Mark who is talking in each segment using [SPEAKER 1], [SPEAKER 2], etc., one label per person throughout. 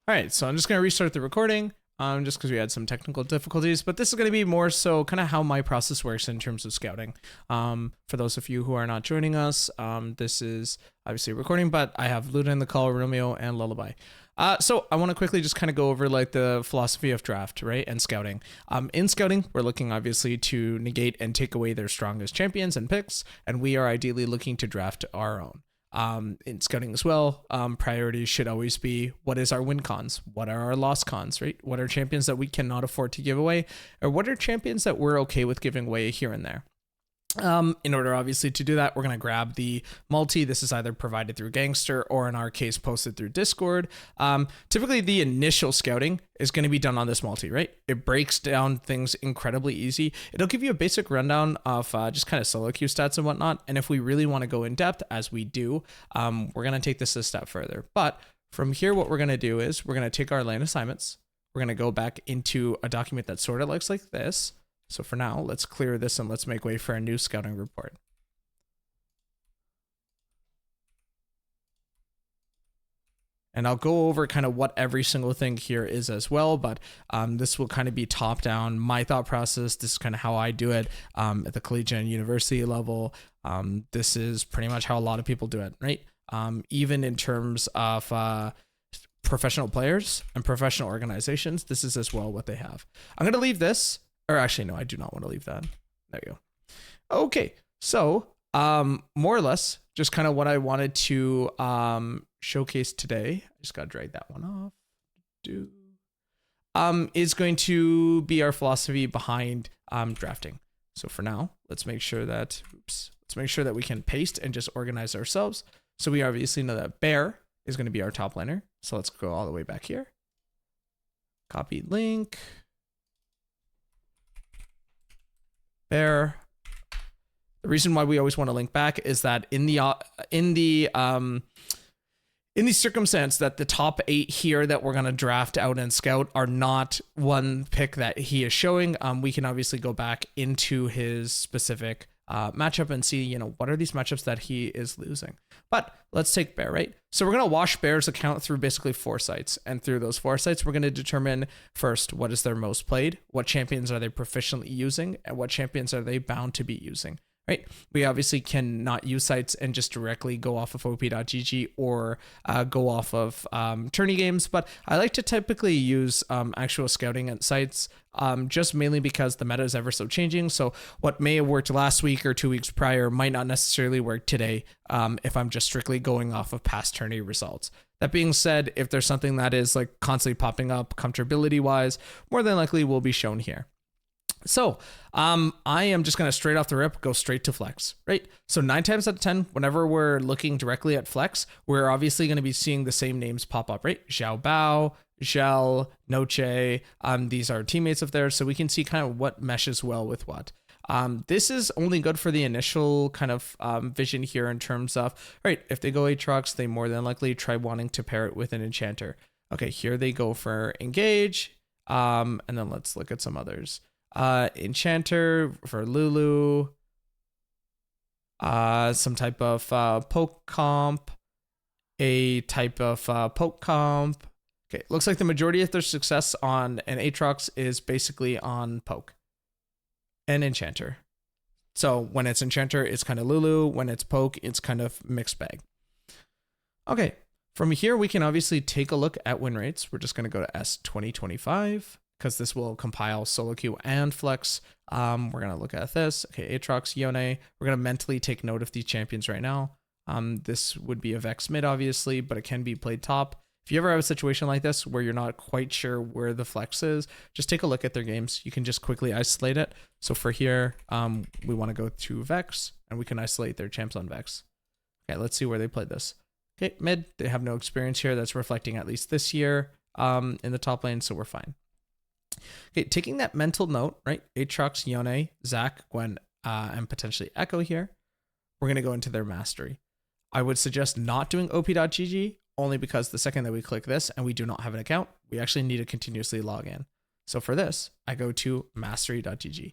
[SPEAKER 1] All right, so I'm just going to restart the recording just because we had some technical difficulties, but this is going to be more so kind of how my process works in terms of scouting. For those of you who are not joining us, this is obviously a recording, but I have Luda in the call, Romeo, and Lullaby. So I want to quickly just kind of go over like the philosophy of draft, right, and scouting. In scouting, we're looking obviously to negate and take away their strongest champions and picks, and we are ideally looking to draft our own. In scouting as well, priorities should always be what is our win cons, what are our loss cons, right? What are champions that we cannot afford to give away, or what are champions that we're okay with giving away here and there. In order obviously to do that, we're going to grab the multi. This is either provided through Gangster or in our case posted through Discord. Typically the initial scouting is going to be done on this multi, right? It breaks down things incredibly easy. It'll give you a basic rundown of just kind of solo queue stats and whatnot. And if we really want to go in depth, as we do, we're going to take this a step further. But from here, what we're going to do is we're going to take our lane assignments. We're going to go back into a document that sort of looks like this. So for now, let's clear this and let's make way for a new scouting report. And I'll go over kind of what every single thing here is as well, but this will kind of be top down, my thought process. This is kind of how I do it at the collegiate and university level. This is pretty much how a lot of people do it, right? Even in terms of professional players and professional organizations, this is as well what they have. I'm going to leave this. Or actually, no, I do not want to leave that. There you go. Okay, so more or less, just kind of what I wanted to showcase today. I just got to drag that one off. Is going to be our philosophy behind drafting. So for now, let's make sure that we can paste and just organize ourselves. So we obviously know that Bear is going to be our top laner. So let's go all the way back here. Copy link. Bear. The reason why we always want to link back is that in the circumstance that the top 8 here that we're going to draft out and scout are not one pick that he is showing, we can obviously go back into his specific matchup and see, what are these matchups that he is losing. But let's take Bear, right? So we're going to wash Bear's account through basically 4 sites. And through those 4 sites, we're going to determine first, what is their most played? What champions are they proficiently using? And what champions are they bound to be using? Right? We obviously cannot use sites and just directly go off of op.gg or go off of tourney games, but I like to typically use actual scouting at sites just mainly because the meta is ever so changing. So what may have worked last week or 2 weeks prior might not necessarily work today if I'm just strictly going off of past tourney results. That being said, if there's something that is like constantly popping up comfortability wise, more than likely will be shown here. So I am just going to straight off the rip go straight to flex, right? So 9 times out of 10, whenever we're looking directly at flex, we're obviously going to be seeing the same names pop up, right? Xiao Bao, Zhel, Noche, these are teammates of theirs, so we can see kind of what meshes well with what. This is only good for the initial kind of vision here in terms of, right, if they go Aatrox, they more than likely try wanting to pair it with an enchanter. Okay, here they go for engage, and then let's look at some others. Enchanter for Lulu, some type of poke comp, a type of poke comp. Okay, looks like the majority of their success on an Aatrox is basically on poke and enchanter. So when it's enchanter, it's kind of Lulu. When it's poke, it's kind of mixed bag. Okay, from here we can obviously take a look at win rates. We're just going to go to S2025. Because this will compile solo queue and flex. We're going to look at this. Okay, Aatrox, Yone. We're going to mentally take note of these champions right now. This would be a Vex mid, obviously, but it can be played top. If you ever have a situation like this where you're not quite sure where the flex is, just take a look at their games. You can just quickly isolate it. So for here, we want to go to Vex, and we can isolate their champs on Vex. Okay, let's see where they played this. Okay, mid. They have no experience here. That's reflecting at least this year in the top lane, so we're fine. Okay, taking that mental note, right? Aatrox, Yone, Zac, Gwen, and potentially Echo here. We're going to go into their mastery. I would suggest not doing op.gg only because the second that we click this and we do not have an account, we actually need to continuously log in. So for this, I go to mastery.gg.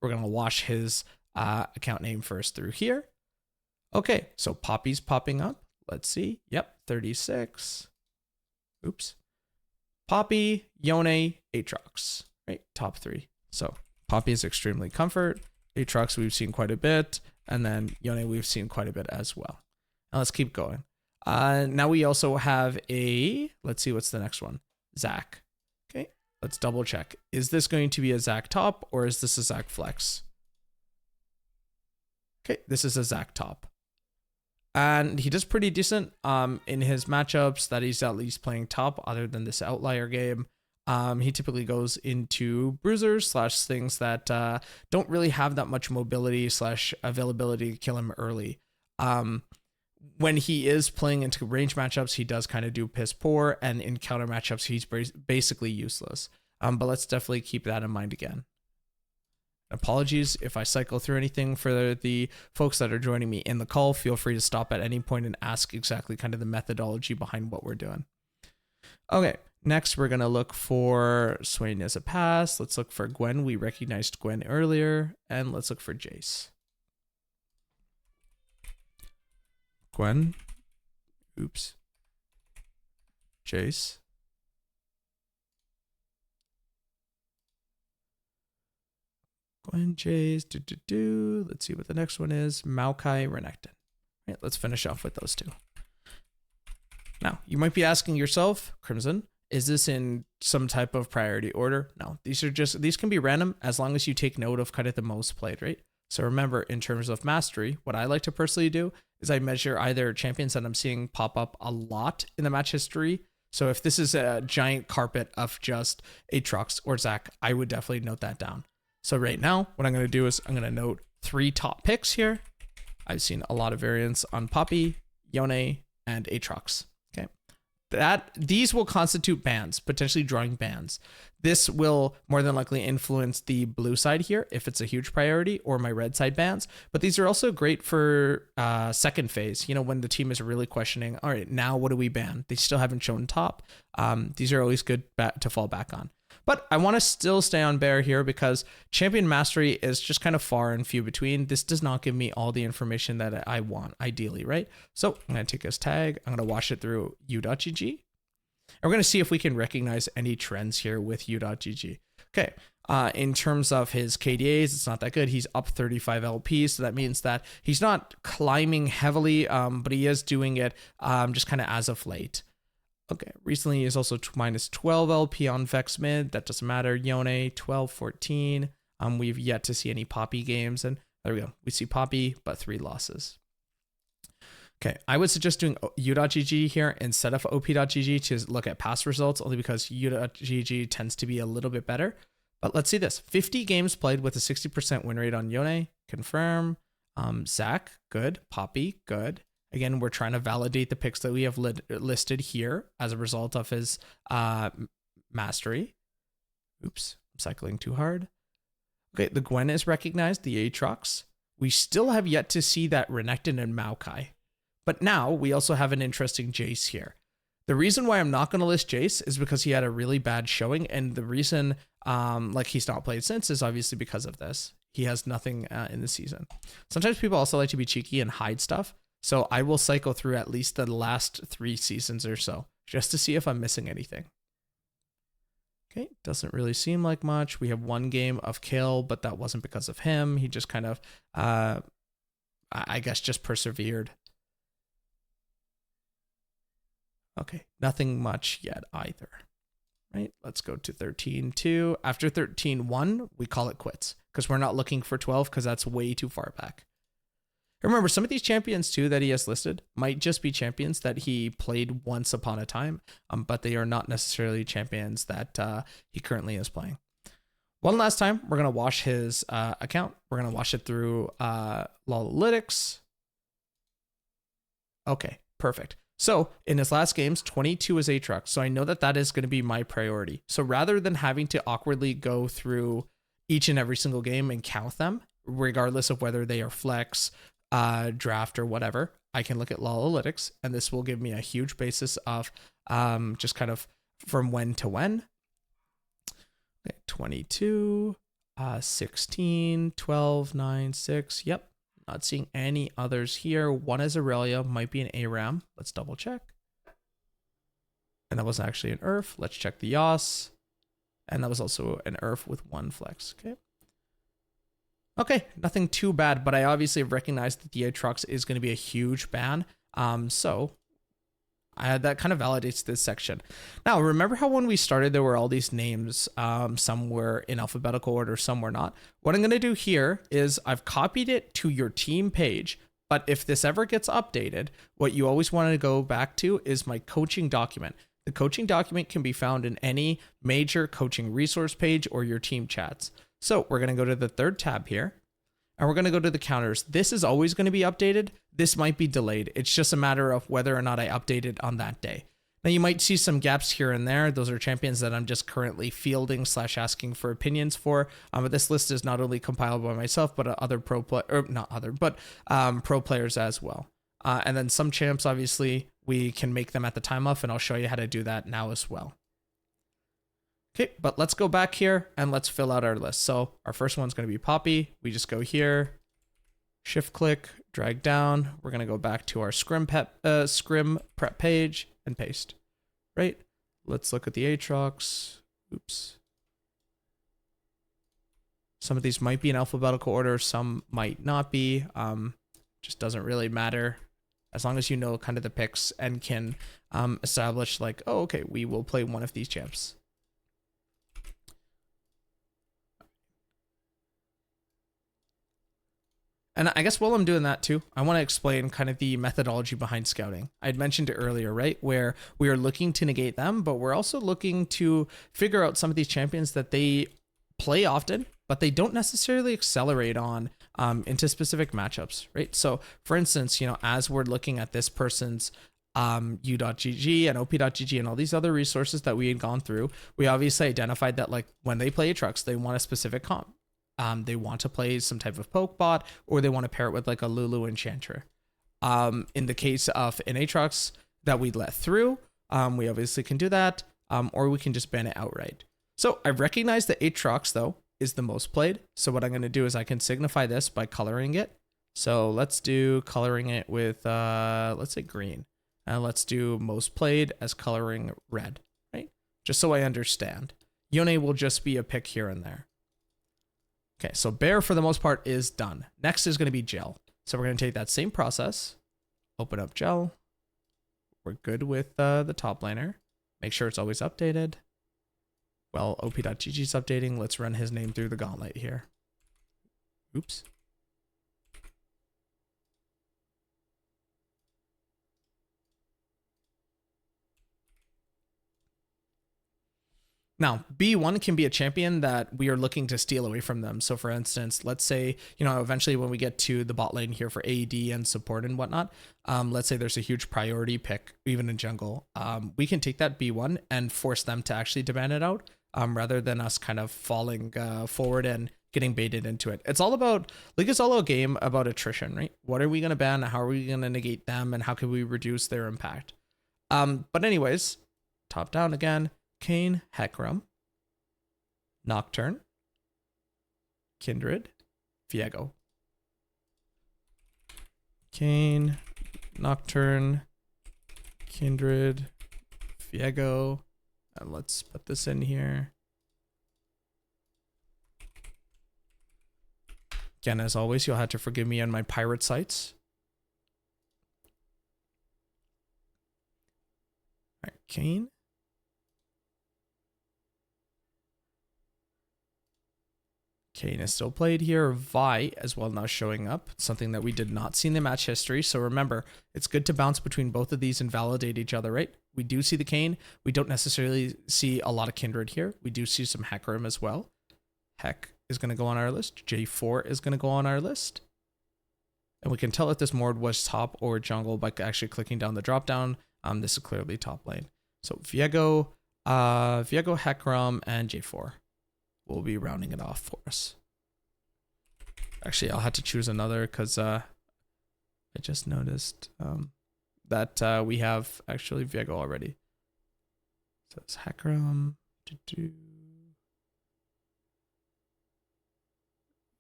[SPEAKER 1] We're going to wash his account name first through here. Okay, so Poppy's popping up. Let's see. Yep, 36. Oops. Poppy, Yone, Aatrox, right? Top 3. So Poppy is extremely comfort. Aatrox we've seen quite a bit. And then Yone we've seen quite a bit as well. Now let's keep going. Now we also have let's see what's the next one. Zac. Okay, let's double check. Is this going to be a Zac top or is this a Zac flex? Okay, this is a Zac top. And he does pretty decent in his matchups that he's at least playing top other than this outlier game. He typically goes into bruisers / things that don't really have that much mobility / availability to kill him early. When he is playing into range matchups, he does kind of do piss poor, and in counter matchups, he's basically useless. But let's definitely keep that in mind again. Apologies if I cycle through anything. For the folks that are joining me in the call, feel free to stop at any point and ask exactly kind of the methodology behind what we're doing. Okay, next we're going to look for Swain as a pass. Let's look for Gwen. We recognized Gwen earlier. And let's look for Jace. Gwen. Oops. Jace. Gwen, Jace. Let's see what the next one is. Maokai, Renekton. Right, let's finish off with those 2. Now, you might be asking yourself, Crimson, is this in some type of priority order? No, these can be random as long as you take note of kind of the most played, right? So remember, in terms of mastery, what I like to personally do is I measure either champions that I'm seeing pop up a lot in the match history. So if this is a giant carpet of just Aatrox or Zac, I would definitely note that down. So right now, what I'm going to do is I'm going to note 3 top picks here. I've seen a lot of variants on Poppy, Yone, and Aatrox. Okay, these will constitute bans, potentially drawing bans. This will more than likely influence the blue side here if it's a huge priority, or my red side bans. But these are also great for second phase, when the team is really questioning, all right, now what do we ban? They still haven't shown top. These are always good to fall back on. But I want to still stay on Bear here because champion mastery is just kind of far and few between. This does not give me all the information that I want, ideally, right? So I'm going to take his tag. I'm going to wash it through u.gg. And we're going to see if we can recognize any trends here with u.gg. Okay, in terms of his KDAs, it's not that good. He's up 35 LP, so that means that he's not climbing heavily, but he is doing it just kind of as of late. Okay, recently he's also minus 12 LP on Vex mid. That doesn't matter. Yone, 12, 14. We've yet to see any Poppy games, and there we go. We see Poppy, but 3 losses. Okay, I would suggest doing u.gg here instead of op.gg to look at past results, only because u.gg tends to be a little bit better. But let's see this. 50 games played with a 60% win rate on Yone. Confirm. Zac, good. Poppy, good. Again, we're trying to validate the picks that we have listed here as a result of his mastery. Oops, I'm cycling too hard. Okay, the Gwen is recognized, the Aatrox. We still have yet to see that Renekton and Maokai. But now we also have an interesting Jace here. The reason why I'm not going to list Jace is because he had a really bad showing. And the reason he's not played since is obviously because of this. He has nothing in the season. Sometimes people also like to be cheeky and hide stuff. So I will cycle through at least the last 3 seasons or so, just to see if I'm missing anything. Okay, doesn't really seem like much. We have 1 game of kill, but that wasn't because of him. He just kind of, I guess, just persevered. Okay, nothing much yet either. Right, let's go to 13-2. After 13-1, we call it quits because we're not looking for 12 because that's way too far back. Remember, some of these champions too that he has listed might just be champions that he played once upon a time, but they are not necessarily champions that he currently is playing. One last time, we're going to wash his account. We're going to wash it through Lolalytics. Okay, perfect. So in his last games, 22 is Aatrox. So I know that is going to be my priority. So rather than having to awkwardly go through each and every single game and count them, regardless of whether they are flex, draft, or whatever, I can look at Lolalytics, and this will give me a huge basis of just kind of from when to when. Okay, 22, 16, 12, 9, 6. Yep. Not seeing any others here. One is Aurelia, might be an ARAM. Let's double check. And that was actually an Earth. Let's check the Yas. And that was also an Earth with 1 flex. Okay. Okay, nothing too bad, but I obviously have recognized that the Aatrox is going to be a huge ban. So that kind of validates this section. Now, remember how when we started, there were all these names, some were in alphabetical order, some were not. What I'm going to do here is I've copied it to your team page, but if this ever gets updated, what you always want to go back to is my coaching document. The coaching document can be found in any major coaching resource page or your team chats. So we're going to go to the 3rd tab here, and we're going to go to the counters. This is always going to be updated. This might be delayed. It's just a matter of whether or not I update it on that day. Now you might see some gaps here and there. Those are champions that I'm just currently fielding / asking for opinions for. But this list is not only compiled by myself, but other pro players as well. And then some champs, obviously, we can make them at the time off, and I'll show you how to do that now as well. Okay, but let's go back here and let's fill out our list. So our first one's going to be Poppy. We just go here, shift click, drag down. We're going to go back to our scrim prep page and paste. Right? Let's look at the Aatrox. Oops. Some of these might be in alphabetical order. Some might not be. Just doesn't really matter. As long as you know kind of the picks and can establish like, oh, okay, we will play one of these champs. And I guess while I'm doing that too, I want to explain kind of the methodology behind scouting. I'd mentioned it earlier, right? Where we are looking to negate them, but we're also looking to figure out some of these champions that they play often, but they don't necessarily accelerate on into specific matchups, right? So for instance, as we're looking at this person's u.gg and op.gg and all these other resources that we had gone through, we obviously identified that like when they play Aatrox, they want a specific comp. They want to play some type of poke bot, or they want to pair it with like a Lulu Enchanter. In the case of an Aatrox that we let through, we obviously can do that, or we can just ban it outright. So I recognize that Aatrox though is the most played. So what I'm going to do is I can signify this by coloring it. So let's do coloring it with, let's say green, and let's do most played as coloring red, right? Just so I understand. Yone will just be a pick here and there. Okay, so Bear for the most part is done. Next is going to be Gel. So we're going to take that same process, open up Gel. We're good with the top laner. Make sure it's always updated. Well, op.gg is updating. Let's run his name through the gauntlet here. Oops. Now, B1 can be a champion that we are looking to steal away from them. So for instance, let's say, eventually when we get to the bot lane here for AD and support and whatnot, let's say there's a huge priority pick, even in jungle. We can take that B1 and force them to actually demand it out, rather than us kind of falling forward and getting baited into it. It's all about, League is all a game about attrition, right? What are we going to ban? How are we going to negate them? And how can we reduce their impact? But anyways, top down again. Kayn, Hecarim, Nocturne, Kindred, Viego. Kayn, Nocturne, Kindred, Viego. And let's put this in here. Again, as always, you'll have to forgive me on my pirate sites. All right, Kayn. Kayn is still played here. Vi as well now showing up, something that we did not see in the match history. So remember, it's good to bounce between both of these and validate each other, right? We do see the Kayn. We don't necessarily see a lot of Kindred here. We do see some Hecarim as well. Heck is going to go on our list. J4 is going to go on our list. And we can tell if this Mord was top or jungle by actually clicking down the drop down. This is clearly top lane. So Viego, Hecarim, and J4 will be rounding it off for us. Actually, I'll have to choose another because I just noticed that we have actually Viego already. So it's Hecarim. We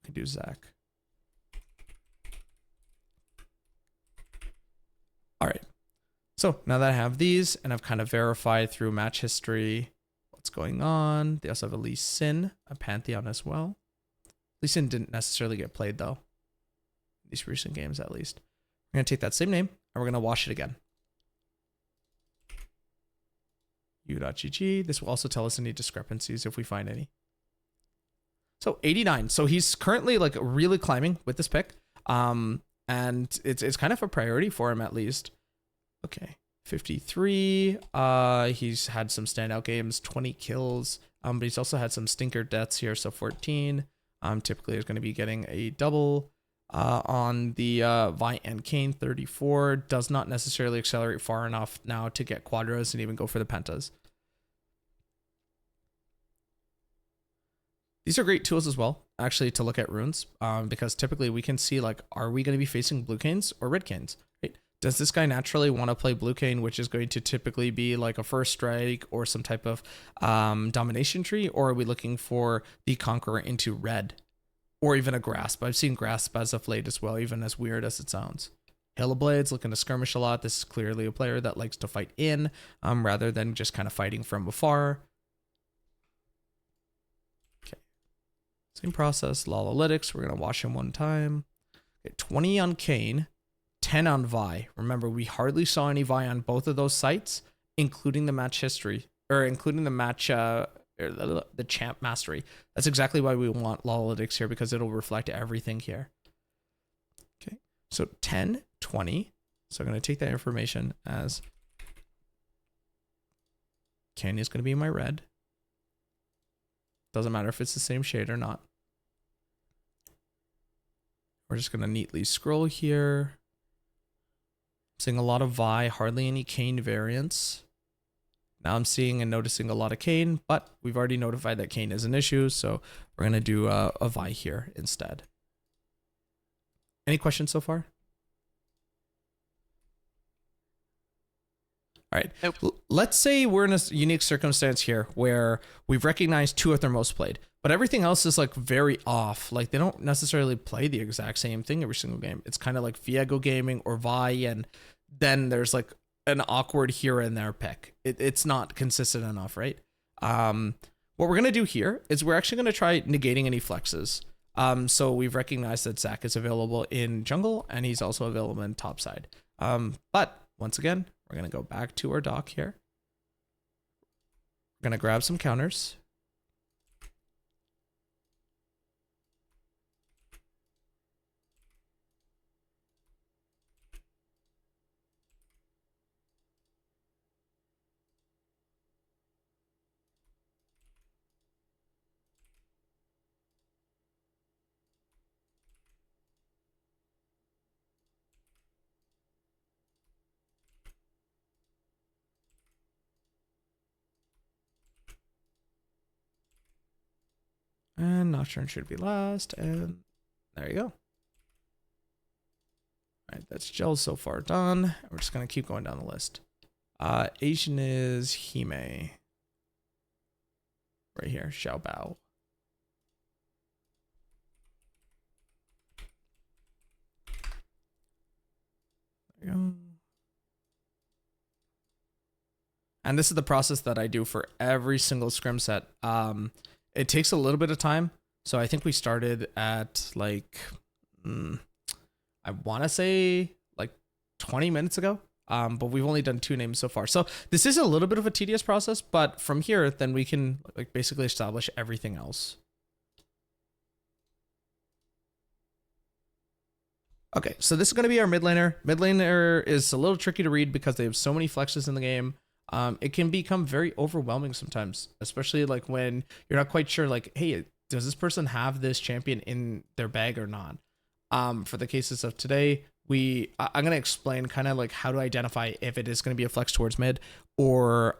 [SPEAKER 1] can do Zac. All right. So now that I have these and I've kind of verified through match history what's going on, they also have a Lee Sin, a Pantheon as well. Lee Sin didn't necessarily get played though. These recent games at least. We're going to take that same name and we're going to wash it again. U.GG. This will also tell us any discrepancies if we find any. So 89. So he's currently like really climbing with this pick. And it's kind of a priority for him at least. Okay. 53. He's had some standout games, 20 kills. But he's also had some stinker deaths here. So 14. Typically is going to be getting a double. On the Vi and Kayn, 34 does not necessarily accelerate far enough now to get quadras and even go for the pentas. These are great tools as well, actually, to look at runes, because typically we can see, like, are we going to be facing blue Kayns or red Kayns? Right? Does this guy naturally want to play blue Kayn, which is going to typically be like a first strike or some type of domination tree, or are we looking for the conqueror into red? Or even a grasp. I've seen grasp as of late as well, even as weird as it sounds. Hail of Blades looking to skirmish a lot. This is clearly a player that likes to fight in, rather than just kind of fighting from afar. Okay. Same process. Lolalytics. We're going to watch him one time. Okay, 20 on Kayn, 10 on Vi. Remember, we hardly saw any Vi on both of those sites, including the match history, or including the match the champ mastery. That's exactly why we want Lolalytics here, because it'll reflect everything here. Okay, so 10, 20. So I'm going to take that information as Kayn is going to be my red. Doesn't matter if it's the same shade or not. We're just going to neatly scroll here. Seeing a lot of Vi, hardly any Kayn variants. Now I'm seeing and noticing a lot of Kayn, but we've already notified that Kayn is an issue, so we're going to do a Vi here instead. Any questions so far? All right. Nope. Let's say we're in a unique circumstance here where we've recognized two of their most played, but everything else is like very off. Like they don't necessarily play the exact same thing every single game. It's kind of like Viego Gaming or Vi, and then there's like an awkward here and there pick. It's not consistent enough, right? What we're going to do here is we're actually going to try negating any flexes. So we've recognized that Zac is available in jungle and he's also available in top side. But once again, we're going to go back to our dock here. We're going to grab some counters. And Nocturne should be last, and there you go. All right, that's gel so far done. We're just gonna keep going down the list. Asian is Hime. Right here, Xiao Bao. There you go. And this is the process that I do for every single scrim set. It takes a little bit of time. So I think we started at like, I want to say like 20 minutes ago. But we've only done 2 names so far. So this is a little bit of a tedious process, but from here, then we can like basically establish everything else. Okay, so this is going to be our mid laner. Mid laner is a little tricky to read because they have so many flexes in the game. It can become very overwhelming sometimes, especially like when you're not quite sure, like, hey, does this person have this champion in their bag or not? For the cases of today, I'm going to explain kind of like how to identify if it is going to be a flex towards mid or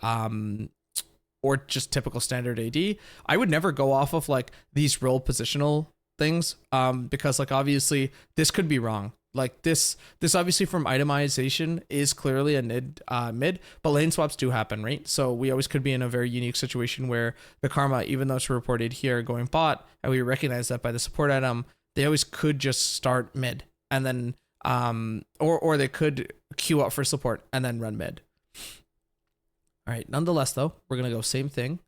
[SPEAKER 1] just typical standard AD. I would never go off of like these role positional things, because like obviously this could be wrong. Like this obviously from itemization is clearly a mid, but lane swaps do happen, right? So we always could be in a very unique situation where the Karma, even though it's reported here going bot, and we recognize that by the support item, they always could just start mid. And then Or they could queue up for support and then run mid. All right, nonetheless though, we're gonna go same thing.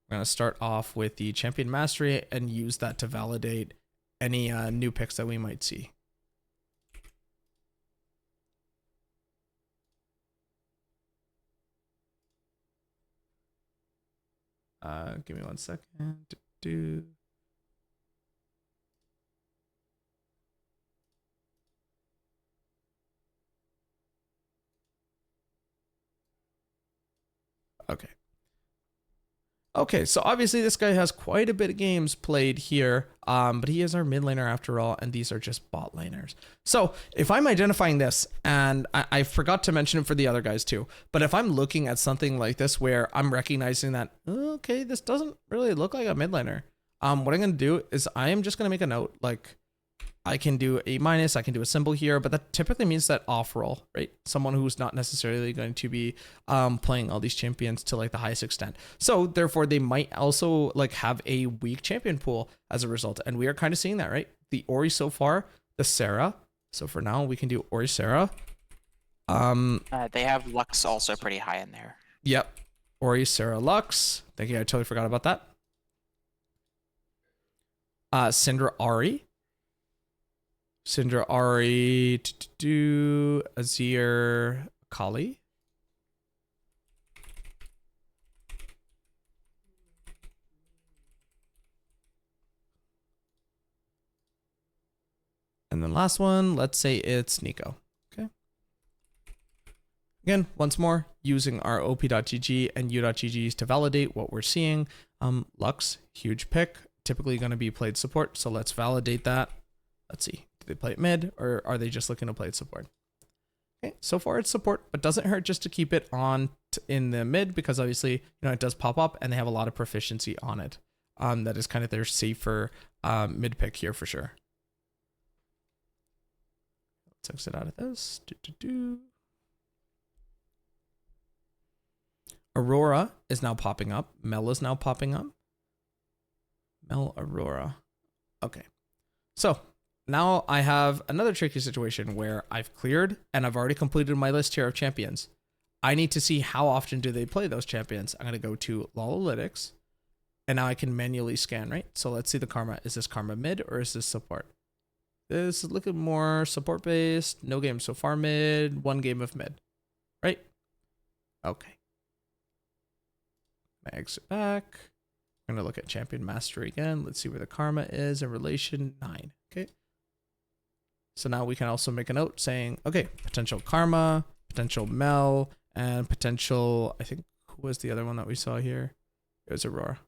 [SPEAKER 1] We're gonna start off with the champion mastery and use that to validate any new picks that we might see. Give me 1 second. Okay. Okay, so obviously this guy has quite a bit of games played here, but he is our mid laner after all, and these are just bot laners. So if I'm identifying this, and I forgot to mention it for the other guys too, but if I'm looking at something like this where I'm recognizing that, okay, this doesn't really look like a mid laner, what I'm going to do is I am just going to make a note, like, I can do a minus, I can do a symbol here, but that typically means that off roll, right? Someone who's not necessarily going to be playing all these champions to like the highest extent. So therefore they might also like have a weak champion pool as a result. And we are kind of seeing that, right? The Ori so far, the Sarah. So for now we can do Ori Sarah.
[SPEAKER 2] They have Lux also pretty high in there.
[SPEAKER 1] Yep. Ori Sarah Lux. Thank you. I totally forgot about that. Syndra Ahri. Syndra Ahri, Azir, Akali. And then last one, let's say it's Neeko. Okay. Again, once more, using our op.gg and u.ggs to validate what we're seeing. Lux, huge pick, typically going to be played support. So let's validate that. Let's see. Do they play it mid, or are they just looking to play it support? Okay, so far it's support, but doesn't hurt just to keep it on in the mid, because obviously, you know, it does pop up and they have a lot of proficiency on it. That is kind of their safer mid pick here for sure. Let's exit out of this. Aurora is now popping up. Mel is now popping up. Mel Aurora. Okay. So now I have another tricky situation where I've cleared and I've already completed my list here of champions. I need to see how often do they play those champions. I'm going to go to Lolalytics and now I can manually scan, right? So let's see the karma. Is this karma mid or is this support? This is looking more support based. No game so far mid, 1 game of mid, right? Okay. I exit back. I'm going to look at champion mastery again. Let's see where the karma is in relation 9. Okay. So now we can also make a note saying, okay, potential karma, potential Mel, and potential, I think, who was the other one that we saw here? It was Aurora.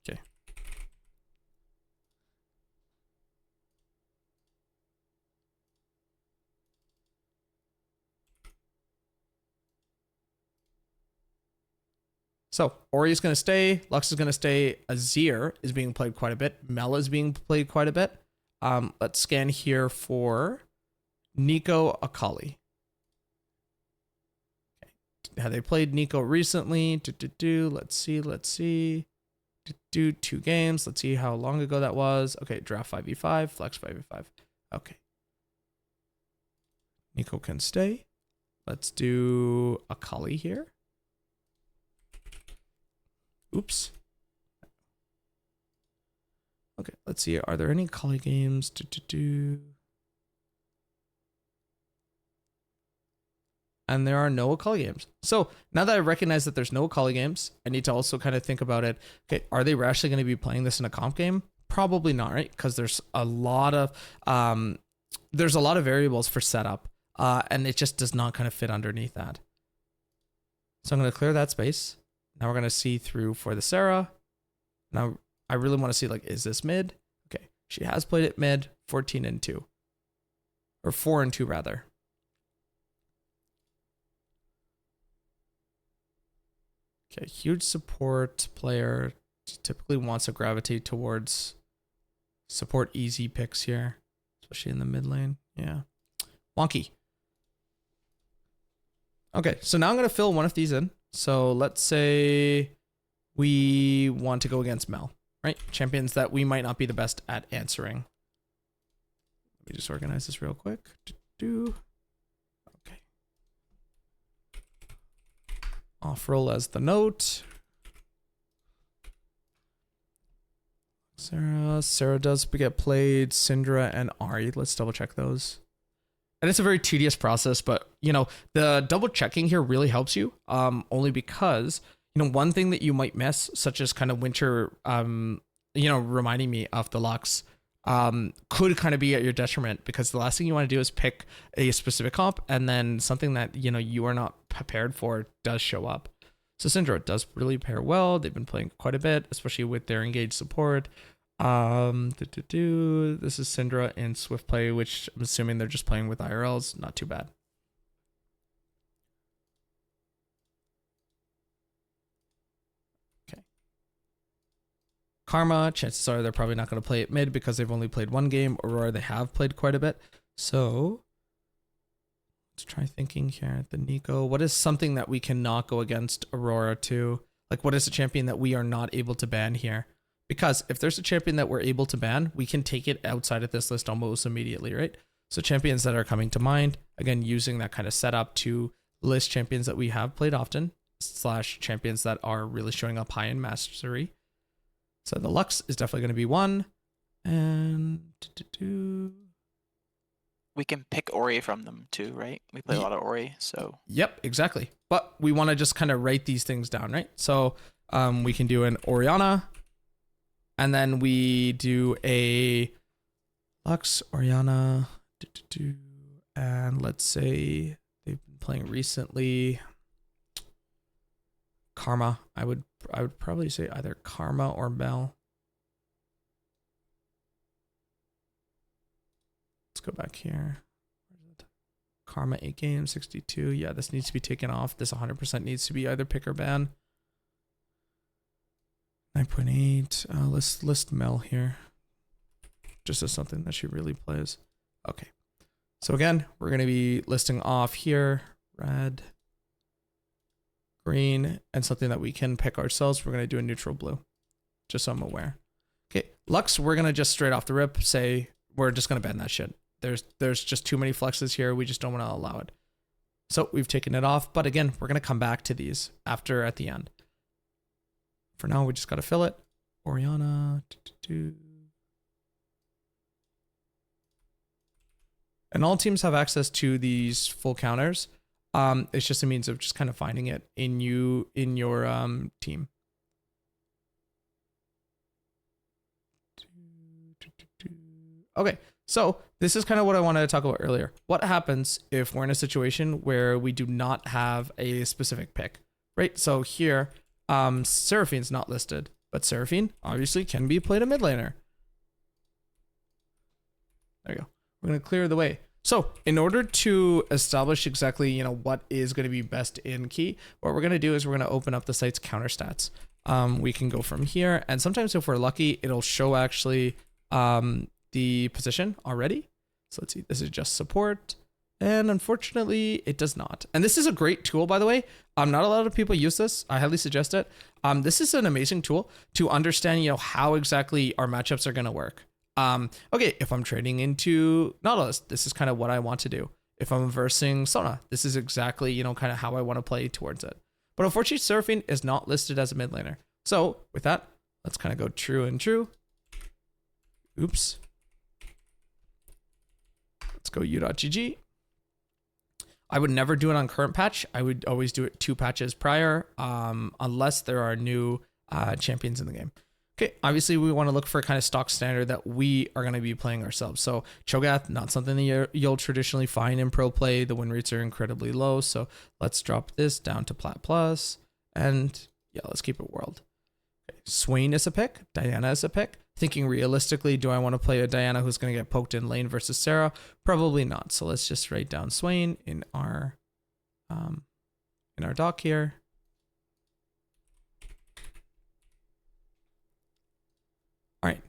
[SPEAKER 1] Okay. So Ori is going to stay, Lux is going to stay, Azir is being played quite a bit, Mel is being played quite a bit. Let's scan here for Neeko Akali. Okay. Have they played Neeko recently? Let's see. 2 games. Let's see how long ago that was. Okay, draft 5v5, flex 5v5. Okay. Neeko can stay. Let's do Akali here. Oops. Okay, let's see. Are there any Akali games? And there are no Akali games. So now that I recognize that there's no Akali games, I need to also kind of think about it. Okay, are they actually going to be playing this in a comp game? Probably not, right? Because there's a lot of variables for setup, and it just does not kind of fit underneath that. So I'm going to clear that space. Now we're going to see through for the Sarah. Now I really want to see, like, is this mid? Okay, she has played it mid, 14-2. Or 4-2 rather. Okay, huge support player. Typically wants to gravitate towards support easy picks here. Especially in the mid lane. Yeah. Wonky. Okay, so now I'm going to fill one of these in. So let's say we want to go against Mel, right? Champions that we might not be the best at answering. Let me just organize this real quick. Okay. Off roll as the note. Sarah does get played. Syndra and Ari. Let's double check those. And it's a very tedious process, but you know, the double checking here really helps you. Only because, you know, one thing that you might miss, such as kind of Winter, you know, reminding me of the Lux, could kind of be at your detriment, because the last thing you want to do is pick a specific comp and then something that, you know, you are not prepared for does show up. So Syndra does really pair well. They've been playing quite a bit, especially with their engaged support. This is Syndra in Swift Play, which I'm assuming they're just playing with IRLs. Not too bad. Okay. Karma, chances are they're probably not going to play it mid because they've only played one game. Aurora, they have played quite a bit. So let's try thinking here. The Nico, what is something that we cannot go against Aurora to? Like, what is a champion that we are not able to ban here? Because if there's a champion that we're able to ban, we can take it outside of this list almost immediately, right? So champions that are coming to mind, again, using that kind of setup to list champions that we have played often, / champions that are really showing up high in mastery. So the Lux is definitely going to be one. And
[SPEAKER 2] we can pick Ori from them too, right? We play a lot of Ori, so.
[SPEAKER 1] Yep, exactly. But we want to just kind of write these things down, right? So we can do an Orianna. And then we do a Lux, Orianna, and let's say they've been playing recently. Karma. I would probably say either Karma or Mel. Let's go back here. Karma 8 games, 62. Yeah, this needs to be taken off. This 100% needs to be either pick or ban. 9.8. Let's list Mel here, just as something that she really plays. Okay. So again, we're going to be listing off here, red, green, and something that we can pick ourselves. We're going to do a neutral blue, just so I'm aware. Okay. Lux, we're going to just straight off the rip say we're just going to ban that shit. There's just too many flexes here. We just don't want to allow it. So we've taken it off. But again, we're going to come back to these at the end. For now, we just got to fill it. Orianna. And all teams have access to these full counters. It's just a means of just kind of finding it in your team. Okay, so this is kind of what I wanted to talk about earlier. What happens if we're in a situation where we do not have a specific pick, right? So here, Seraphine's not listed, but Seraphine obviously can be played a mid laner. There you go. We're going to clear the way. So in order to establish exactly, you know, what is going to be best in key, what we're going to do is we're going to open up the site's counter stats. We can go from here, and sometimes if we're lucky, it'll show actually the position already. So let's see, this is just support. And unfortunately, it does not. And this is a great tool, by the way. Not a lot of people use this. I highly suggest it. This is an amazing tool to understand, you know, how exactly our matchups are going to work. Okay, if I'm trading into Nautilus, this is kind of what I want to do. If I'm versing Sona, this is exactly, you know, kind of how I want to play towards it. But unfortunately, Seraphine is not listed as a mid laner. So with that, let's kind of go true and true. Oops. Let's go u.gg. I would never do it on current patch. I would always do it 2 patches prior, unless there are new champions in the game. Okay, obviously we want to look for kind of stock standard that we are going to be playing ourselves. So Cho'Gath, not something that you'll traditionally find in pro play. The win rates are incredibly low. So let's drop this down to Plat Plus. And yeah, let's keep it world. Okay, Swain is a pick. Diana is a pick. Thinking realistically, do I want to play a Diana who's going to get poked in lane versus Sarah? Probably not. So let's just write down Swain in our doc here. All right,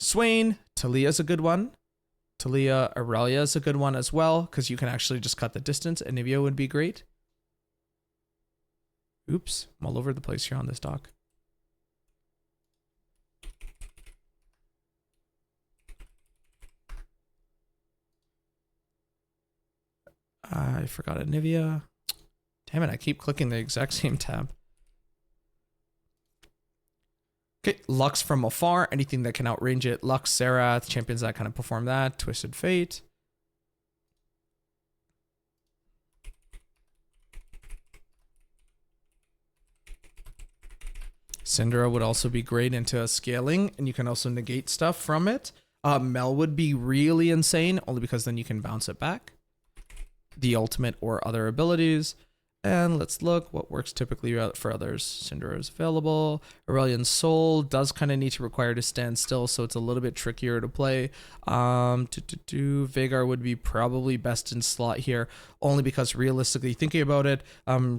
[SPEAKER 1] Swain, Talia's a good one. Talia, Aurelia is a good one as well, because you can actually just cut the distance. Anivia would be great. Oops, I'm all over the place here on this doc. I forgot Anivia. Damn it, I keep clicking the exact same tab. Okay, Lux from afar, anything that can outrange it. Lux, Serath, champions that kind of perform that. Twisted Fate. Syndra would also be great into scaling, and you can also negate stuff from it. Mel would be really insane, only because then you can bounce it back. The ultimate or other abilities. And let's look what works typically for others. Syndra is available. Aurelion Soul does kind of need to require to stand still, so it's a little bit trickier to play. Veigar would be probably best in slot here, only because realistically thinking about it,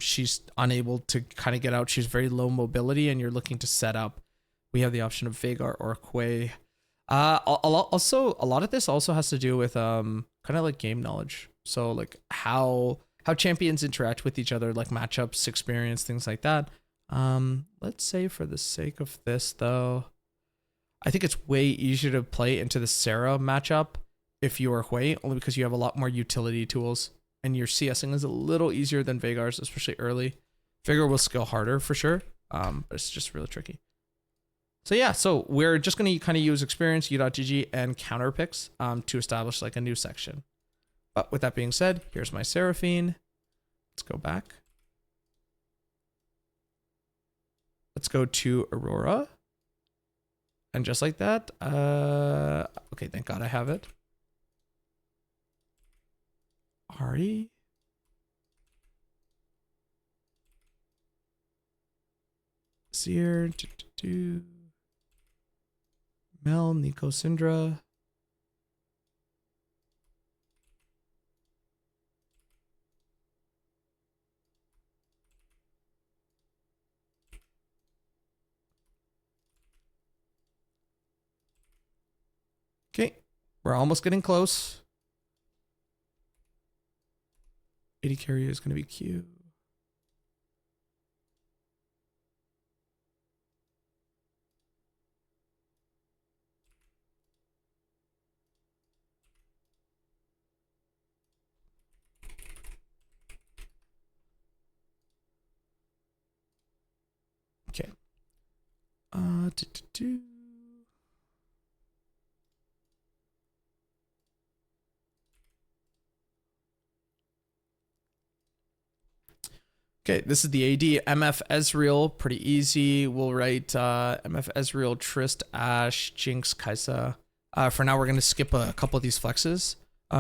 [SPEAKER 1] she's unable to kind of get out. She's very low mobility, and you're looking to set up. We have the option of Veigar or Quay. Also, a lot of this also has to do with kind of like game knowledge. So like how champions interact with each other, like matchups, experience, things like that. Let's say for the sake of this though, I think it's way easier to play into the Sarah matchup if you are Hui, only because you have a lot more utility tools and your CSing is a little easier than Veigar's, especially early. Veigar will skill harder for sure, but it's just really tricky. So yeah, so we're just going to kind of use experience, u.gg, and counter picks to establish like a new section. But with that being said, here's my Seraphine. Let's go back. Let's go to Aurora. And just like that, okay, thank God I have it. Ari. Seer. Mel, Nico, Syndra. Okay, we're almost getting close. 80 carry is going to be Q. Okay. Okay, this is the AD. MF Ezreal, pretty easy. We'll write MF Ezreal, Trist, Ashe, Jinx, Kaisa. For now, we're going to skip a couple of these flexes,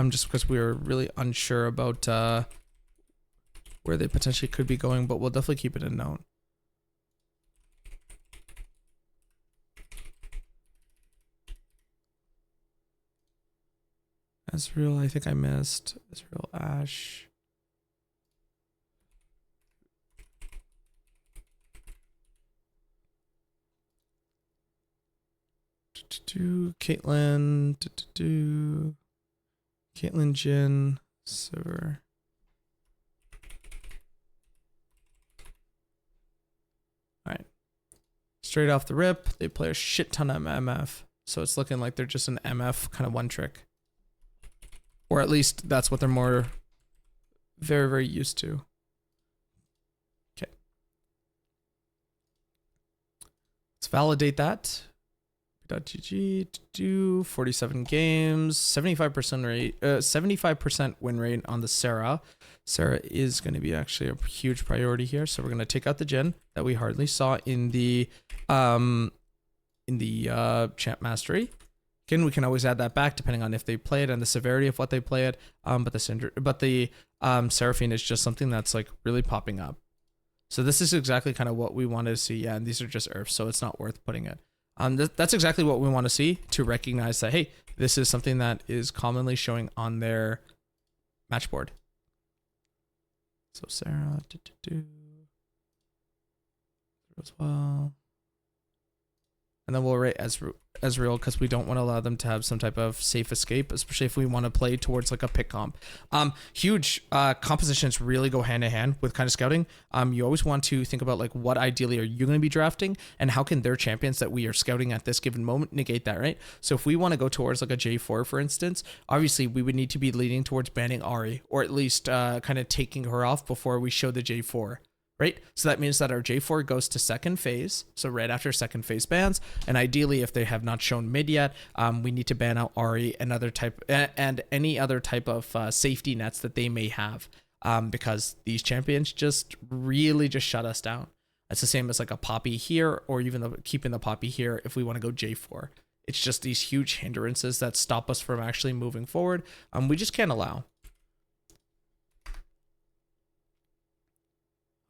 [SPEAKER 1] just because we were really unsure about where they potentially could be going, but we'll definitely keep it in note. Ezreal, I think I missed. Ezreal, Ashe. Caitlyn, Caitlyn, Jhin, Sivir. All right. Straight off the rip, they play a shit ton of MF. So it's looking like they're just an MF kind of one trick. Or at least that's what they're more very, very used to. Okay. Let's validate that. .gg do 47 games, 75% rate, 75% win rate on the Sarah. Sarah is going to be actually a huge priority here, so we're going to take out the Jhin that we hardly saw in the champ mastery. Again, we can always add that back depending on if they play it and the severity of what they play it. But the Seraphine is just something that's like really popping up. So this is exactly kind of what we wanted to see. Yeah, and these are just earths, so it's not worth putting it. That's exactly what we want to see to recognize that, hey, this is something that is commonly showing on their match board. So Sarah, as well. and then we'll rate Ezreal because we don't want to allow them to have some type of safe escape, especially if we want to play towards like a pick comp. Huge compositions really go hand in hand with kind of scouting. You always want to think about like what ideally are you going to be drafting, and how can their champions that we are scouting at this given moment negate that, right? So if we want to go towards like a J4, for instance, obviously we would need to be leaning towards banning Ahri, or at least kind of taking her off before we show the J4. Right? So that means that our J4 goes to second phase. So right after second phase bans, and ideally if they have not shown mid yet, we need to ban out Ahri and any other type of safety nets that they may have, because these champions just really just shut us down. It's the same as like a Poppy here, or even keeping the Poppy here if we want to go J4. It's just these huge hindrances that stop us from actually moving forward. We just can't allow.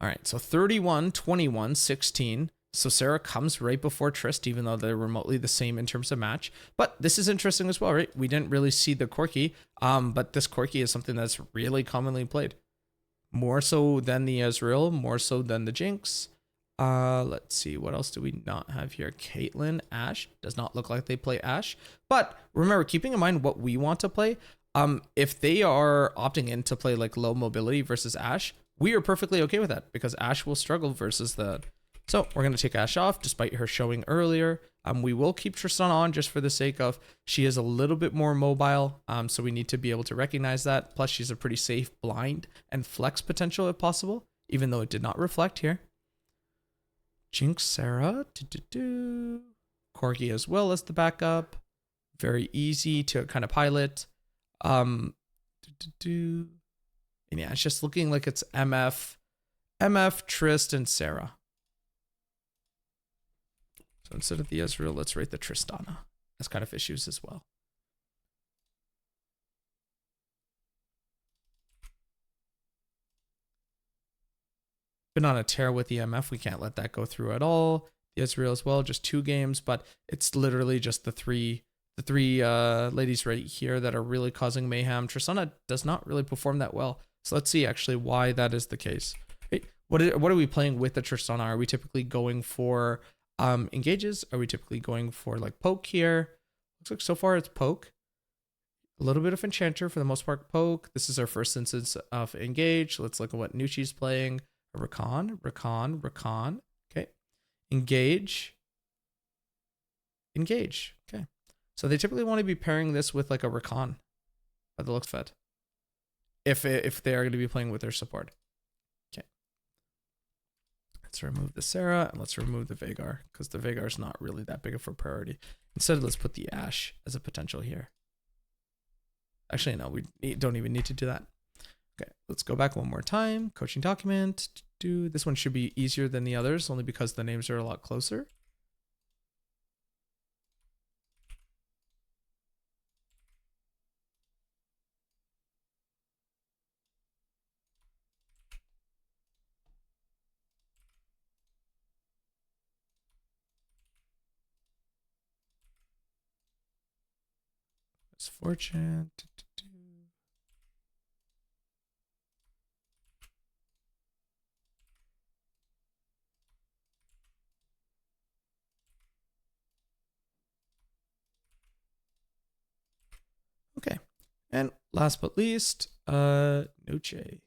[SPEAKER 1] All right, so 31, 21, 16. So Sarah comes right before Trist, even though they're remotely the same in terms of match. But this is interesting as well, right? We didn't really see the Corki, but this Corki is something that's really commonly played. More so than the Ezreal, more so than the Jinx. Let's see, what else do we not have here? Caitlyn, Ashe. Does not look like they play Ashe. But remember, keeping in mind what we want to play, if they are opting in to play like low mobility versus Ashe, we are perfectly okay with that because Ashe will struggle versus that. So we're going to take Ashe off despite her showing earlier. We will keep Tristan on just for the sake of she is a little bit more mobile. So we need to be able to recognize that. Plus she's a pretty safe blind and flex potential if possible, even though it did not reflect here. Jinx, Sarah, Corki as well as the backup. Very easy to kind of pilot. And yeah, it's just looking like it's MF, Trist, and Sarah. So instead of the Ezreal, let's rate the Tristana as kind of issues as well. Been on a tear with the MF. We can't let that go through at all. The Ezreal as well, just 2 games, but it's literally just the three ladies right here that are really causing mayhem. Tristana does not really perform that well. So let's see actually why that is the case. Hey, what are we playing with the Tristana? Are we typically going for engages? Are we typically going for like poke here? Looks like so far it's poke. A little bit of enchanter, for the most part poke. This is our first instance of engage. Let's look at what Nucci's playing. Rakan. Okay. Engage. Okay. So they typically want to be pairing this with like a Rakan by the looks of it. If they are going to be playing with their support. Okay. Let's remove the Sarah and let's remove the Veigar because the Veigar is not really that big of a priority. Instead, let's put the Ashe as a potential here. Actually, no, we don't even need to do that. Okay, let's go back one more time. Coaching document. This one should be easier than the others only because the names are a lot closer. Fortune. Okay. And last but least, Nucci.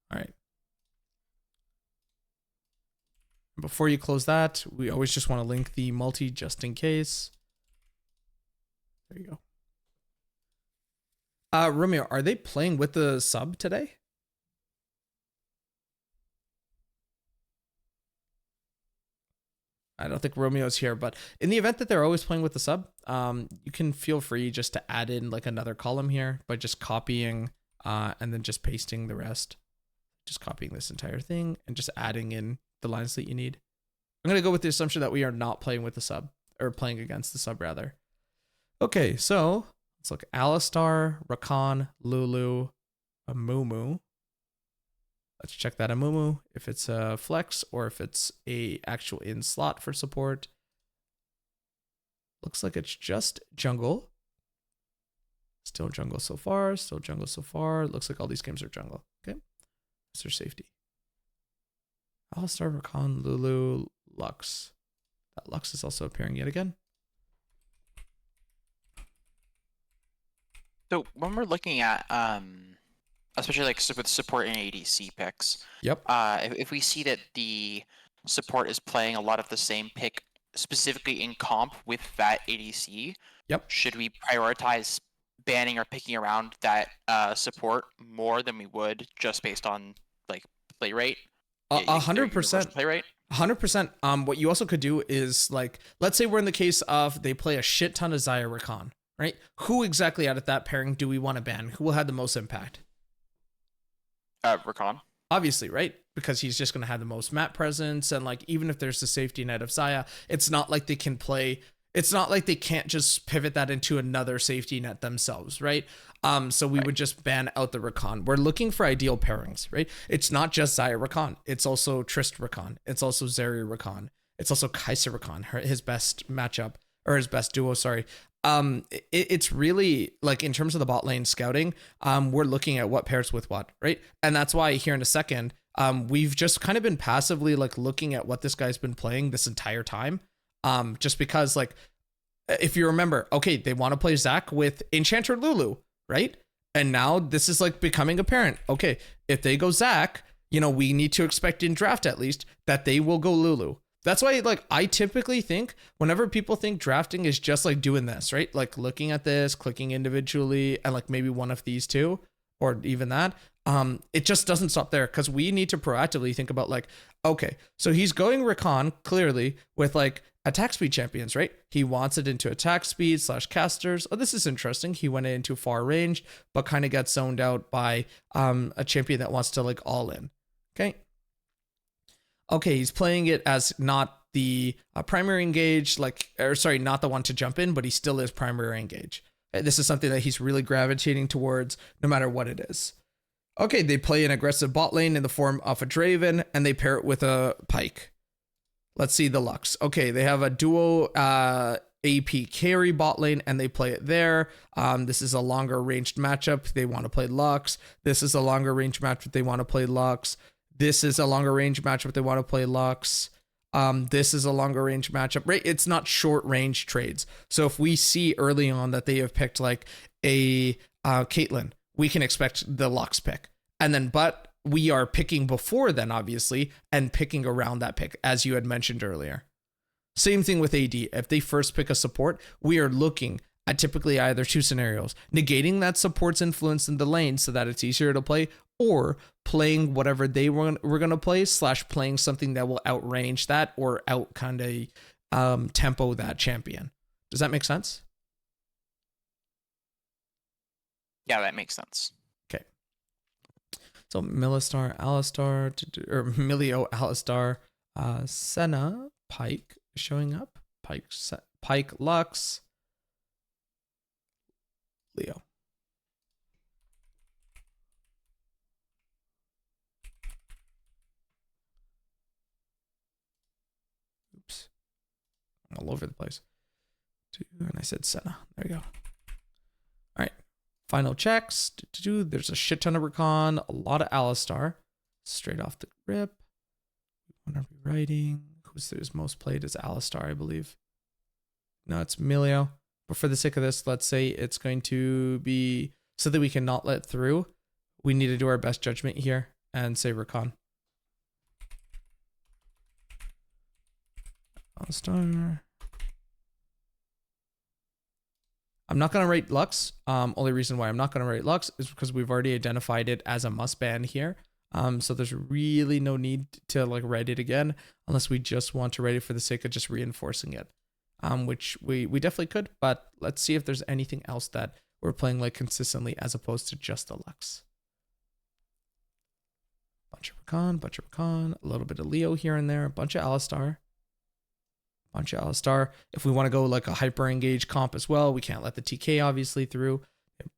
[SPEAKER 1] All right. Before you close that, we always just want to link the multi just in case. There you go. Romeo, are they playing with the sub today? I don't think Romeo's here, but in the event that they're always playing with the sub, you can feel free just to add in like another column here by just copying and then just pasting the rest. Just copying this entire thing and just adding in the lines that you need. I'm going to go with the assumption that we are not playing with the sub, or playing against the sub rather. Okay, so Let's look. Alistar, Rakan, Lulu, Amumu. Let's check that Amumu, if it's a flex or if it's a actual in slot for support. Looks like it's just jungle. Still jungle so far. Still jungle so far. Looks like all these games are jungle. Okay. That's their safety. Alistar, Rakan, Lulu, Lux. That Lux is also appearing yet again.
[SPEAKER 2] So when we're looking at, especially like with support and ADC picks,
[SPEAKER 1] Yep.
[SPEAKER 2] If we see that the support is playing a lot of the same pick, specifically in comp with that ADC,
[SPEAKER 1] yep.
[SPEAKER 2] Should we prioritize banning or picking around that support more than we would just based on like play rate?
[SPEAKER 1] 100%.
[SPEAKER 2] Play rate.
[SPEAKER 1] 100%. What you also could do is like, let's say we're in the case of they play a shit ton of Xayah Rakan, right? Who exactly out of that pairing do we want to ban? Who will have the most impact?
[SPEAKER 2] Rakan.
[SPEAKER 1] Obviously, right? Because he's just going to have the most map presence. And like, even if there's the safety net of Xayah, it's not like they can play. It's not like they can't just pivot that into another safety net themselves, right? So we would just ban out the Rakan. We're looking for ideal pairings, right? It's not just Xayah Rakan. It's also Trist Rakan. It's also Zeri Rakan. It's also Kai'Sa Rakan, his best matchup, or his best duo, sorry. It's really like in terms of the bot lane scouting, we're looking at what pairs with what, right? And that's why here in a second, we've just kind of been passively like looking at what this guy's been playing this entire time. Just because like, if you remember, okay, they want to play Zac with Enchanter Lulu, right? And now this is like becoming apparent. Okay, if they go Zac, you know, we need to expect in draft at least that they will go Lulu. That's why, like, I typically think whenever people think drafting is just like doing this, right? Like looking at this, clicking individually, and like maybe one of these two, or even that, it just doesn't stop there, because we need to proactively think about like, okay, so he's going Rakan clearly with like attack speed champions, right? He wants it into attack speed / casters. Oh, this is interesting. He went into far range, but kind of got zoned out by a champion that wants to like all in. Okay, he's playing it as not the primary engage, like, or sorry, not the one to jump in, but he still is primary engage. This is something that he's really gravitating towards no matter what it is. Okay, they play an aggressive bot lane in the form of a Draven, and they pair it with a Pyke. Let's see the Lux. Okay, they have a duo AP carry bot lane, and they play it there. This is a longer ranged matchup. They want to play Lux. This is a longer range matchup. They want to play Lux. This is a longer range matchup. They want to play Lux. This is a longer range matchup, right? It's not short range trades. So if we see early on that they have picked like a Caitlyn, we can expect the Lux pick. And then, but we are picking before then, obviously, and picking around that pick, as you had mentioned earlier. Same thing with AD. If they first pick a support, we are looking at typically either two scenarios: negating that support's influence in the lane so that it's easier to play, or playing whatever they were going to play / playing something that will outrange that or out kind of tempo that champion. Does that make sense?
[SPEAKER 2] Yeah, that makes sense.
[SPEAKER 1] Okay. So Millistar, Alistar, or Milio, Alistar, Senna, Pyke showing up. Pyke, Lux, Leo. Oops. I'm all over the place. And I said Senna. There we go. All right. Final checks. There's a shit ton of Rakan, a lot of Alistar. Straight off the rip. What are we writing? Who's most played is Alistar, I believe. No, it's Milio. But for the sake of this, let's say it's going to be so that we can not let through. We need to do our best judgment here and say Rakan. Alistar. I'm not going to rate Lux. Only reason why I'm not going to rate Lux is because we've already identified it as a must ban here. So there's really no need to like write it again unless we just want to write it for the sake of just reinforcing it. Which we definitely could, but let's see if there's anything else that we're playing like consistently as opposed to just the Lux. Bunch of Rakan, a little bit of Leo here and there, a bunch of Alistar. bunch of Alistar. If we want to go like a hyper engaged comp as well, we can't let the TK obviously through.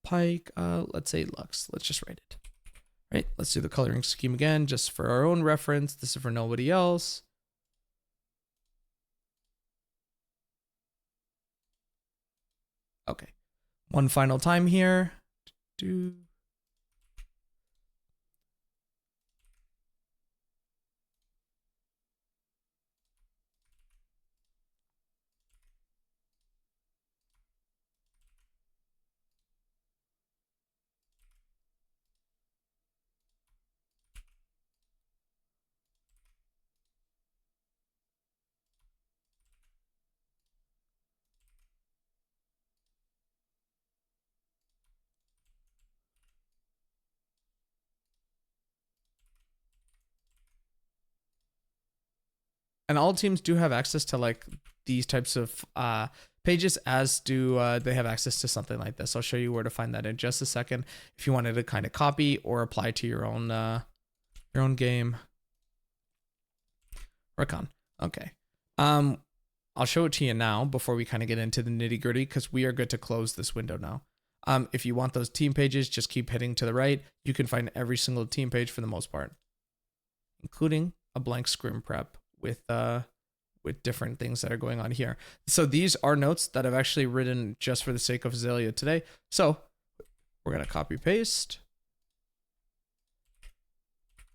[SPEAKER 1] Pyke, let's say Lux. Let's just write it. Right, let's do the coloring scheme again, just for our own reference. This is for nobody else. Okay, one final time here. And all teams do have access to like these types of pages, as do they have access to something like this. I'll show you where to find that in just a second if you wanted to kind of copy or apply to your own game. Recon. Okay. I'll show it to you now before we kind of get into the nitty gritty, because we are good to close this window now. If you want those team pages, just keep hitting to the right. You can find every single team page for the most part, including a blank scrim prep with different things that are going on here. So these are notes that I've actually written just for the sake of Xillia today. So we're going to copy paste.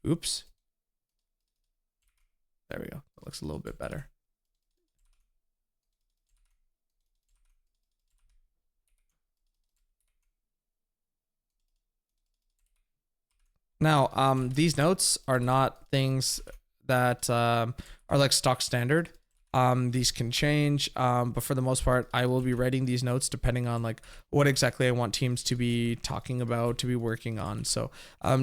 [SPEAKER 1] Oops. There we go. That looks a little bit better. Now, these notes are not things that are like stock standard. These can change, but for the most part, I will be writing these notes depending on like what exactly I want teams to be talking about, to be working on. So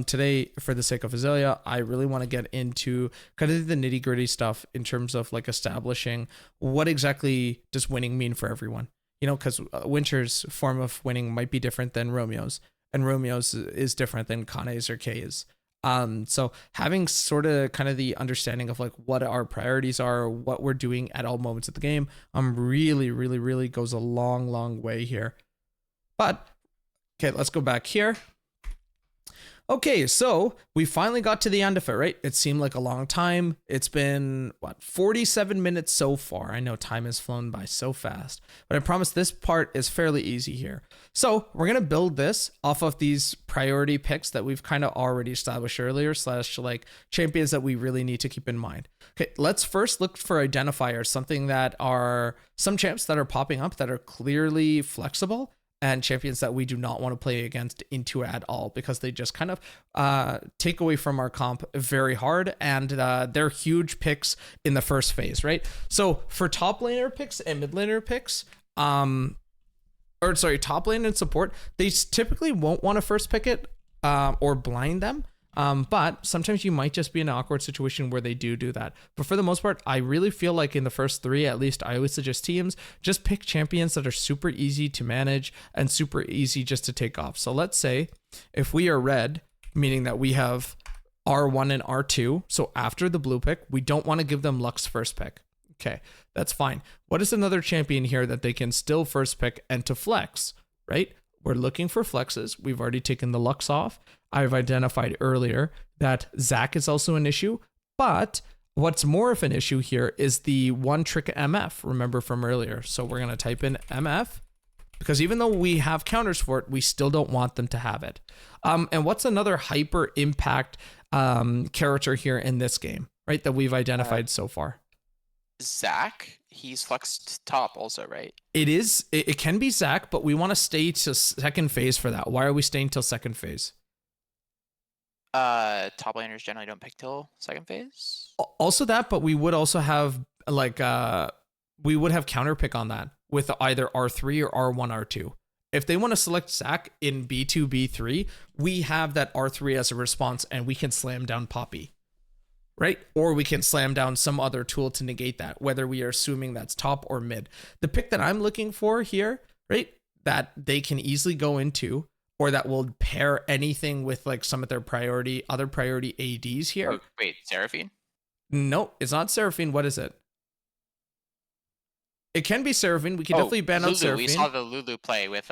[SPEAKER 1] today, for the sake of Xillia, I really want to get into kind of the nitty gritty stuff in terms of like establishing what exactly does winning mean for everyone. You know, because Winter's form of winning might be different than Romeo's, and Romeo's is different than Kane's or K's. So having sort of kind of the understanding of like what our priorities are, what we're doing at all moments of the game, really goes a long way here. But okay, let's go back here. Okay, so we finally got to the end of it, right? It seemed like a long time. It's been, 47 minutes so far. I know time has flown by so fast, but I promise this part is fairly easy here. So we're going to build this off of these priority picks that we've kind of already established earlier, / like champions that we really need to keep in mind. Okay, let's first look for identifiers, something that are some champs that are popping up that are clearly flexible, and champions that we do not want to play against into at all, because they just kind of take away from our comp very hard, and they're huge picks in the first phase, right? So for top laner picks and mid laner picks, top lane and support, they typically won't want to first pick it or blind them. But sometimes you might just be in an awkward situation where they do that. But for the most part, I really feel like in the first 3, at least, I always suggest teams just pick champions that are super easy to manage and super easy just to take off. So let's say if we are red, meaning that we have R1 and R2. So after the blue pick, we don't want to give them Lux first pick. Okay, that's fine. What is another champion here that they can still first pick and to flex, right? We're looking for flexes. We've already taken the Lux off. I've identified earlier that Zac is also an issue, but what's more of an issue here is the one trick MF, remember from earlier. So we're going to type in MF, because even though we have counters for it, we still don't want them to have it. And what's another hyper impact character here in this game, right, that we've identified so far?
[SPEAKER 2] Zac, he's flexed top also, right?
[SPEAKER 1] It can be Zac, but we want to stay to second phase for that. Why are we staying till second phase?
[SPEAKER 2] Top laners generally don't pick till second phase.
[SPEAKER 1] Also that, but we would also have like we would have counter pick on that with either R3 or R1, R2. If they want to select Zac in B2, B3, we have that R3 as a response, and we can slam down Poppy, right? Or we can slam down some other tool to negate that, whether we are assuming that's top or mid. The pick that I'm looking for here, right, that they can easily go into, or that will pair anything with like some of their other priority ADs here.
[SPEAKER 2] Oh, wait, Seraphine?
[SPEAKER 1] No, it's not Seraphine. What is it? It can be Seraphine. We can definitely ban out
[SPEAKER 2] Lulu. We saw
[SPEAKER 1] Seraphine.
[SPEAKER 2] the Lulu play with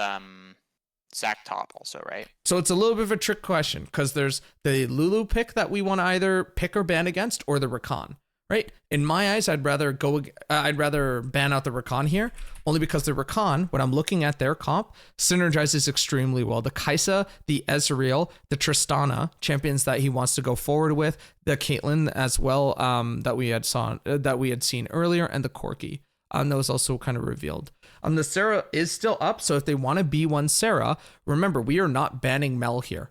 [SPEAKER 2] Zach Top also, right?
[SPEAKER 1] So it's a little bit of a trick question because there's the Lulu pick that we want to either pick or ban against, or the Rakan, right? In my eyes, I'd rather ban out the Rakan here, only because the Rakan, when I'm looking at their comp, synergizes extremely well. The Kai'Sa, the Ezreal, the Tristana, champions that he wants to go forward with, the Caitlyn as well, that we had seen earlier, and the Corki. That was also kind of revealed. The Sarah is still up, so if they want to B1 Sarah, remember, we are not banning Mel here.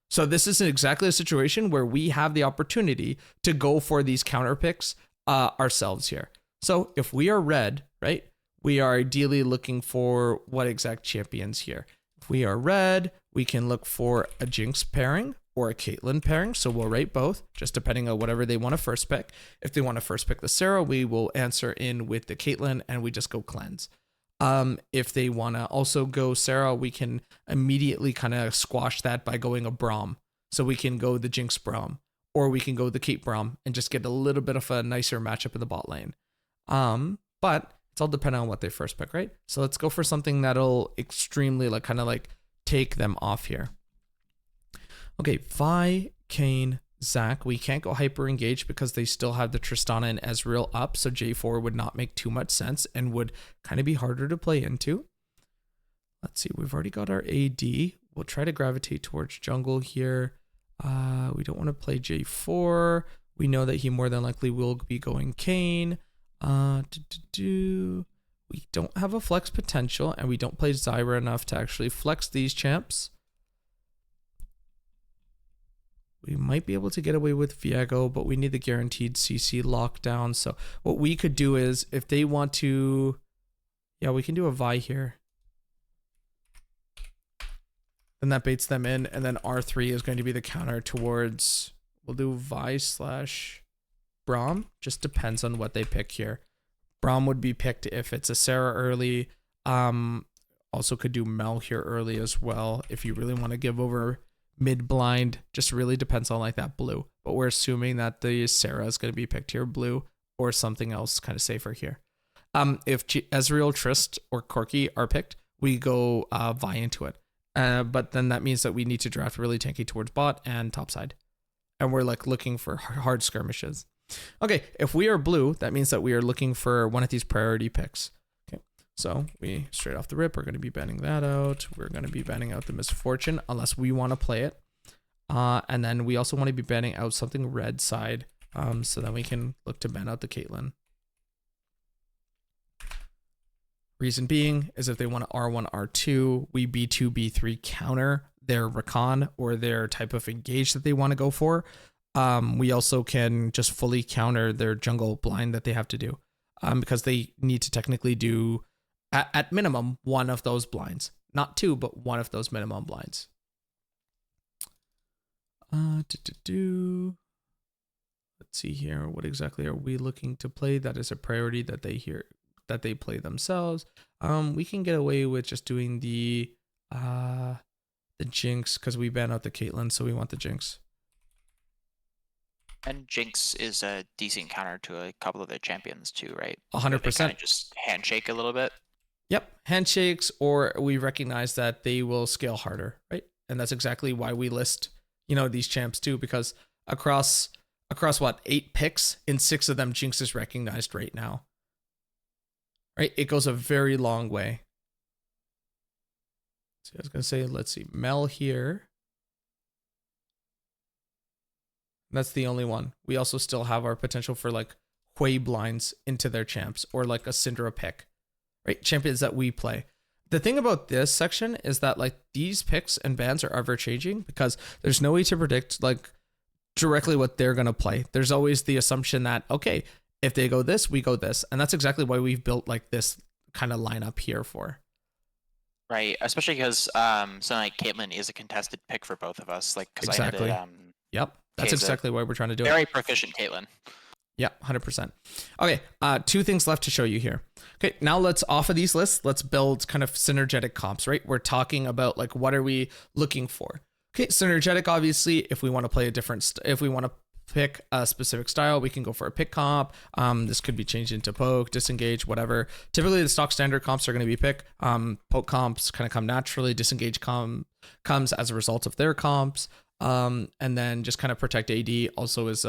[SPEAKER 1] So this isn't exactly a situation where we have the opportunity to go for these counter picks ourselves here. So if we are red, right, we are ideally looking for what exact champions here. If we are red, we can look for a Jinx pairing or a Caitlyn pairing. So we'll rate both, just depending on whatever they want to first pick. If they want to first pick the Sarah, we will answer in with the Caitlyn and we just go cleanse. If they want to also go Sarah, we can immediately kind of squash that by going a Braum. So we can go the Jinx Braum, or we can go the Kate Braum and just get a little bit of a nicer matchup in the bot lane. But it's all dependent on what they first pick, right? So let's go for something that'll extremely kind of take them off here. Okay, Vi, Kayn, Zach. We can't go hyper engaged because they still have the Tristana and Ezreal up, so J4 would not make too much sense and would kind of be harder to play into. Let's see, we've already got our AD. We'll try to gravitate towards jungle here. We don't want to play J4. We know that he more than likely will be going Kayn. We don't have a flex potential, and we don't play Zyra enough to actually flex these champs. We might be able to get away with Viego, but we need the guaranteed CC lockdown. So what we could do is, if they want to, yeah, we can do a Vi here. Then that baits them in, and then R3 is going to be the counter towards, we'll do Vi / Braum. Just depends on what they pick here. Braum would be picked if it's a Sarah early. Also could do Mel here early as well if you really want to give over mid blind. Just really depends on that blue, but we're assuming that the Sarah is going to be picked here, blue, or something else kind of safer here. If Ezreal, Trist, or Corki are picked, we go Vi into it, but then that means that we need to draft really tanky towards bot and topside, and we're looking for hard skirmishes. Okay, if we are blue, that means that we are looking for one of these priority picks. So we straight off the rip, we're going to be banning that out. We're going to be banning out the Misfortune unless we want to play it. And then we also want to be banning out something red side, so then we can look to ban out the Caitlyn. Reason being is if they want to R1, R2, we B2, B3 counter their Rakan or their type of engage that they want to go for. We also can just fully counter their jungle blind that they have to do, because they need to technically do at minimum one of those blinds, not two, but one of those minimum blinds. Let's see here. What exactly are we looking to play? That is a priority that they play themselves. We can get away with just doing the Jinx because we ban out the Caitlyn, so we want the Jinx.
[SPEAKER 2] And Jinx is a decent counter to a couple of the champions too, right?
[SPEAKER 1] 100%.
[SPEAKER 2] Just handshake a little bit.
[SPEAKER 1] Yep, handshakes, or we recognize that they will scale harder, right? And that's exactly why we list, these champs too, because across what, 8 picks, in 6 of them, Jinx is recognized right now. Right? It goes a very long way. So I was gonna say, let's see, Mel here. That's the only one. We also still have our potential for Hui blinds into their champs, or a Syndra pick, right? Champions that we play. The thing about this section is that these picks and bans are ever changing because there's no way to predict directly what they're going to play. There's always the assumption that, okay, if they go this, we go this. And that's exactly why we've built this kind of lineup here for.
[SPEAKER 2] Right. Especially because something like Caitlyn is a contested pick for both of us.
[SPEAKER 1] Exactly. Yep. That's exactly why we're trying to do it.
[SPEAKER 2] Very proficient Caitlyn.
[SPEAKER 1] Yeah, 100%. Okay, 2 things left to show you here. Okay, now let's, off of these lists, let's build kind of synergetic comps, right? We're talking about what are we looking for? Okay, synergetic, obviously, if we want to play pick a specific style, we can go for a pick comp. This could be changed into poke, disengage, whatever. Typically the stock standard comps are going to be pick. Poke comps kind of come naturally. Disengage comes as a result of their comps. And then just kind of protect AD also is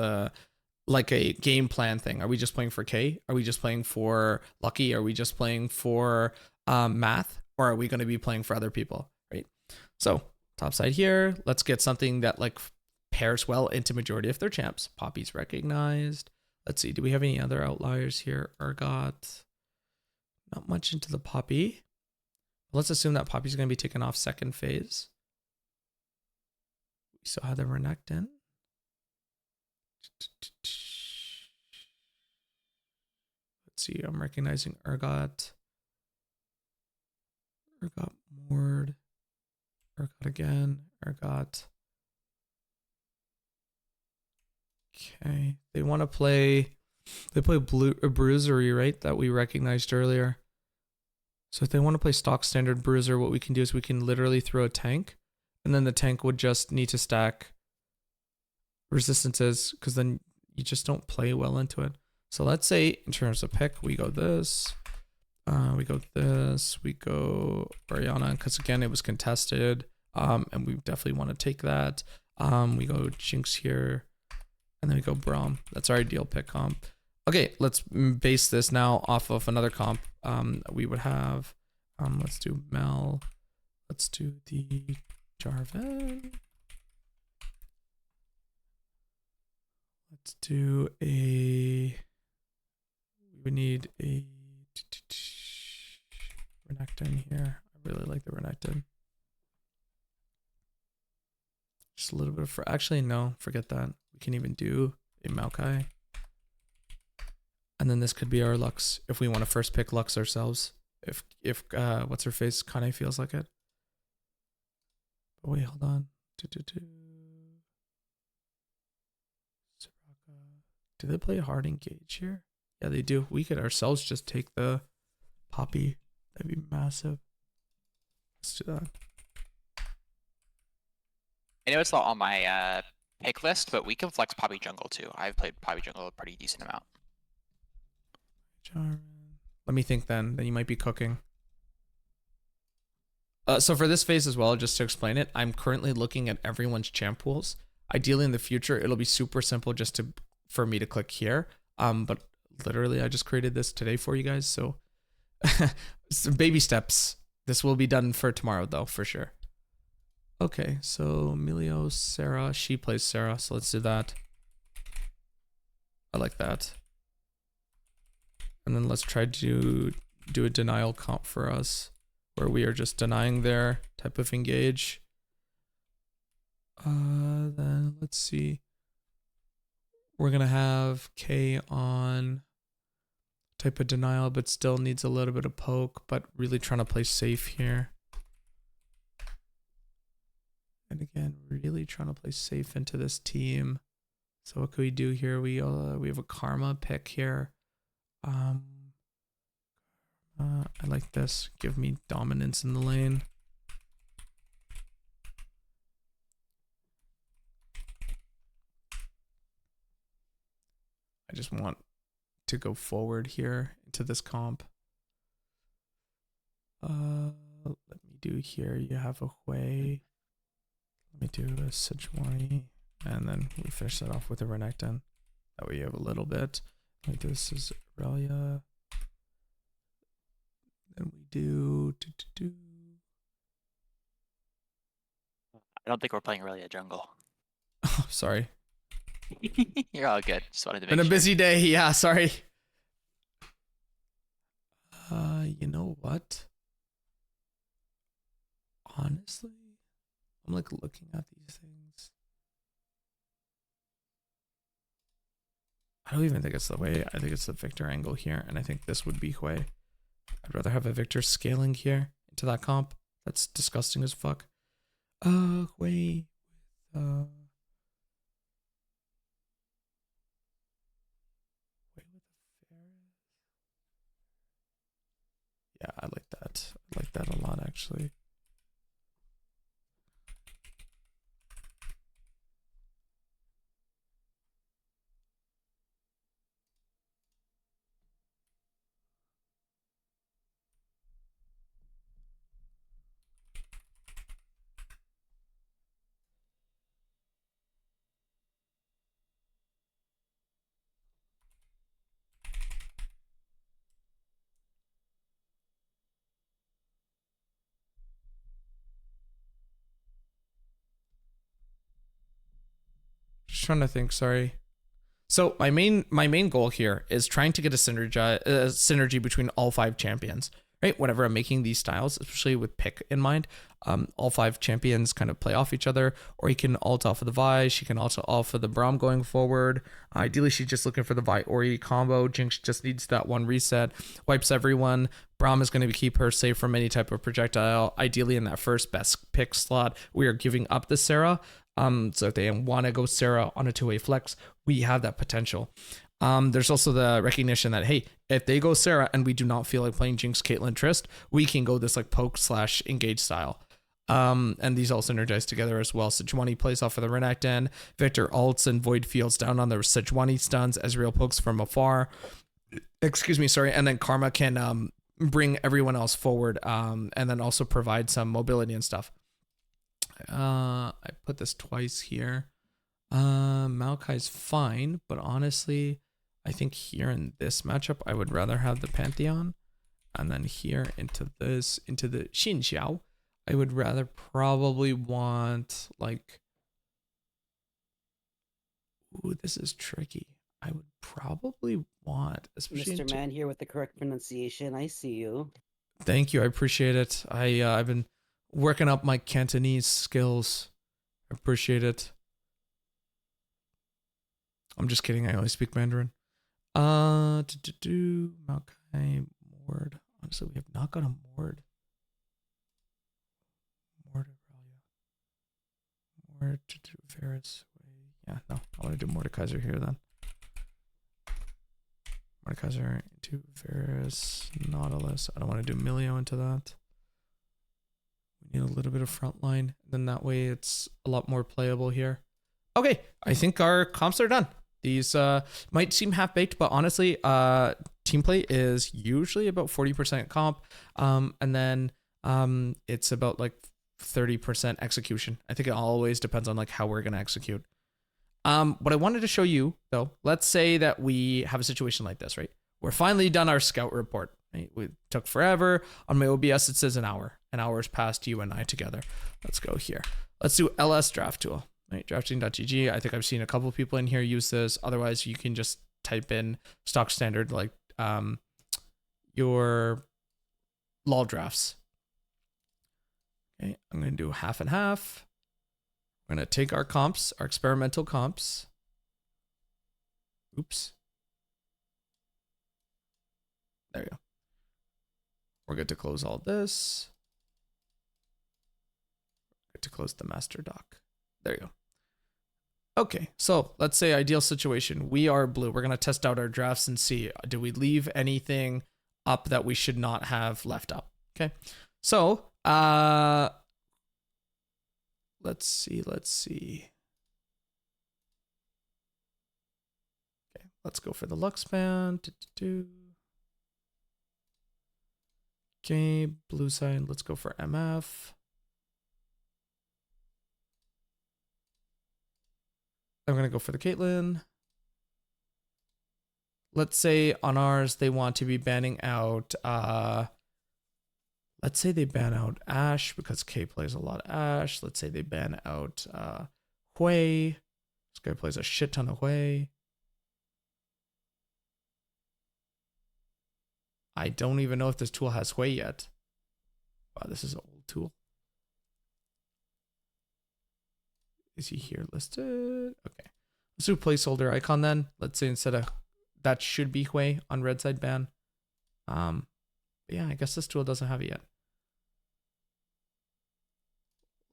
[SPEAKER 1] like a game plan thing. Are we just playing for K? Are we just playing for Lucky? Are we just playing for Math? Or are we going to be playing for other people, right? So top side here, let's get something that like pairs well into majority of their champs. Poppy's recognized. Let's see, do we have any other outliers here? Urgot, not much into the Poppy. Let's assume that Poppy's going to be taken off second phase. We still have the Renekton. Let's see, I'm recognizing Urgot. Urgot Mord. Urgot again. Urgot. Okay. They want to play. They play Bruisery, right? That we recognized earlier. So if they want to play stock standard Bruiser, what we can do is we can literally throw a tank. And then the tank would just need to stack resistances, because then you just don't play well into it. So let's say in terms of pick, we go this. We go this. We go Orianna, because again, it was contested. And we definitely want to take that. We go Jinx here. And then we go Braum. That's our ideal pick comp. Okay, let's base this now off of another comp. We would have, let's do Mel. Let's do the Jarvan. Let's do a, we would need a Renekton here. I really like the Renekton. Just a little bit of, actually, no, forget that. We can even do a Maokai. And then this could be our Lux if we want to first pick Lux ourselves. If what's her face, Kane feels like it. But wait, hold on. Do they play hard engage here? Yeah, they do. We could ourselves just take the Poppy. That'd be massive. Let's do that.
[SPEAKER 2] I know it's not on my pick list, but we can flex Poppy jungle too. I've played Poppy jungle a pretty decent amount.
[SPEAKER 1] Let me think then you might be cooking. So for this phase as well, just to explain it, I'm currently looking at everyone's champ pools. Ideally in the future, it'll be super simple just for me to click here. But literally I just created this today for you guys. So some baby steps. This will be done for tomorrow though, for sure. Okay, so Emilio, Sarah, she plays Sarah, so let's do that. I like that. And then let's try to do a denial comp for us, where we are just denying their type of engage. Then let's see. We're gonna have K on type of denial, but still needs a little bit of poke, but really trying to play safe here. And again, really trying to play safe into this team. So what can we do here? We have a Karma pick here. I like this. Give me dominance in the lane. I just want to go forward here into this comp. Let me do here. You have a Hui. Let me do a Sejuani. And then we finish that off with a Renekton. That way you have a little bit. Like this is Aurelia. Then we do.
[SPEAKER 2] I don't think we're playing Aurelia jungle.
[SPEAKER 1] Oh, sorry.
[SPEAKER 2] You're all good. Just wanted to make
[SPEAKER 1] Been a
[SPEAKER 2] sure.
[SPEAKER 1] busy day. Yeah, sorry. You know what? Honestly, I'm like looking at these things. I don't even think it's the way. I think it's the Victor angle here, and I think this would be Hui. I'd rather have a Victor scaling here into that comp. That's disgusting as fuck. Hui. Yeah, I like that. I like that a lot, actually. trying to think. Sorry. So my main goal here is trying to get a synergy between all 5 champions, right? Whenever I'm making these styles, especially with pick in mind, all 5 champions kind of play off each other, or he can ult off of the Vi, she can also off of the Braum going forward. Ideally, she's just looking for the Vi Ori combo. Jinx just needs that one reset, wipes everyone. Braum is going to keep her safe from any type of projectile. Ideally, in that first best pick slot, we are giving up the Sarah. So if they want to go Sarah on a 2-way flex, we have that potential. There's also the recognition that, hey, if they go Sarah and we do not feel like playing Jinx, Caitlyn, Trist, we can go this like poke / engage style. And these all synergize together as well. Sejuani plays off of the Renekton. Victor ults and Void Fields down on the Sejuani stuns. Ezreal pokes from afar. Excuse me, sorry. And then Karma can bring everyone else forward, and then also provide some mobility and stuff. I put this twice here. Maokai's fine, but honestly, I think here in this matchup, I would rather have the Pantheon. And then here into the Xin Xiao, I would rather probably want like, ooh, this is tricky. I would probably want, especially
[SPEAKER 3] Mr. Man here with the correct pronunciation. I see you.
[SPEAKER 1] Thank you. I appreciate it. I've been working up my Cantonese skills. I appreciate it. I'm just kidding. I only speak Mandarin. Maokai, Mord. Honestly, we have not got a Mord. Mord, Varus. Yeah, no. I want to do Mordekaiser here then. Mordekaiser into Varus, Nautilus. I don't want to do Milio into that. We need a little bit of frontline. Then that way it's a lot more playable here. Okay, I think our comps are done. These might seem half-baked, but honestly, team play is usually about 40% comp. And then it's about like 30% execution. I think it always depends on like how we're going to execute. What I wanted to show you, though, let's say that we have a situation like this, right? We're finally done our scout report. Right? We took forever. On my OBS, it says an hour. An hour's passed you and I together. Let's go here. Let's do LS Draft Tool. Right? Drafting.gg. I think I've seen a couple of people in here use this. Otherwise, you can just type in stock standard, like your LOL drafts. Okay, I'm going to do half and half. We're going to take our comps, our experimental comps. Oops. There you go. We're good to close all this. Good to close the master doc. There you go. Okay, so let's say ideal situation. We are blue. We're going to test out our drafts and see, do we leave anything up that we should not have left up? Okay, so let's see. Okay, let's go for the Lux band. Okay, blue side. Let's go for MF. I'm going to go for the Caitlyn. Let's say on ours, they want to be banning out, let's say they ban out Ashe because K plays a lot of Ashe. Let's say they ban out Hui. This guy plays a shit ton of Hui. I don't even know if this tool has Hui yet. Wow, this is an old tool. Is he here listed? Okay. Let's do placeholder icon then. Let's say instead of that should be Hui on red side ban. Yeah, I guess this tool doesn't have it yet.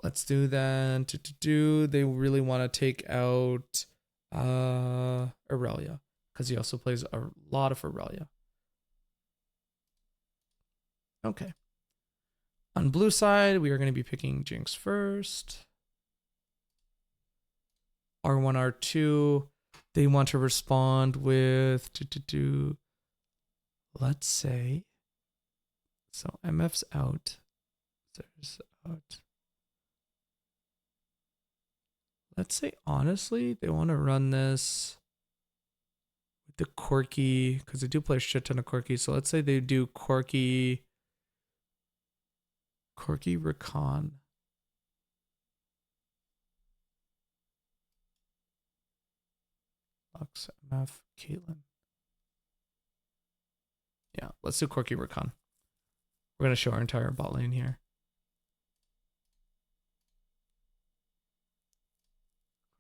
[SPEAKER 1] Let's do then they really want to take out Aurelia because he also plays a lot of Aurelia. Okay. On blue side, we are going to be picking Jinx first. R1, R2, they want to respond with let's say, so MF's out, there's out. Let's say, honestly, they want to run this with the Corki, because they do play a shit ton of Corki, so let's say they do Corki Rakan. Lux, MF, Caitlyn. Yeah, let's do Corki Rakan. We're going to show our entire bot lane here.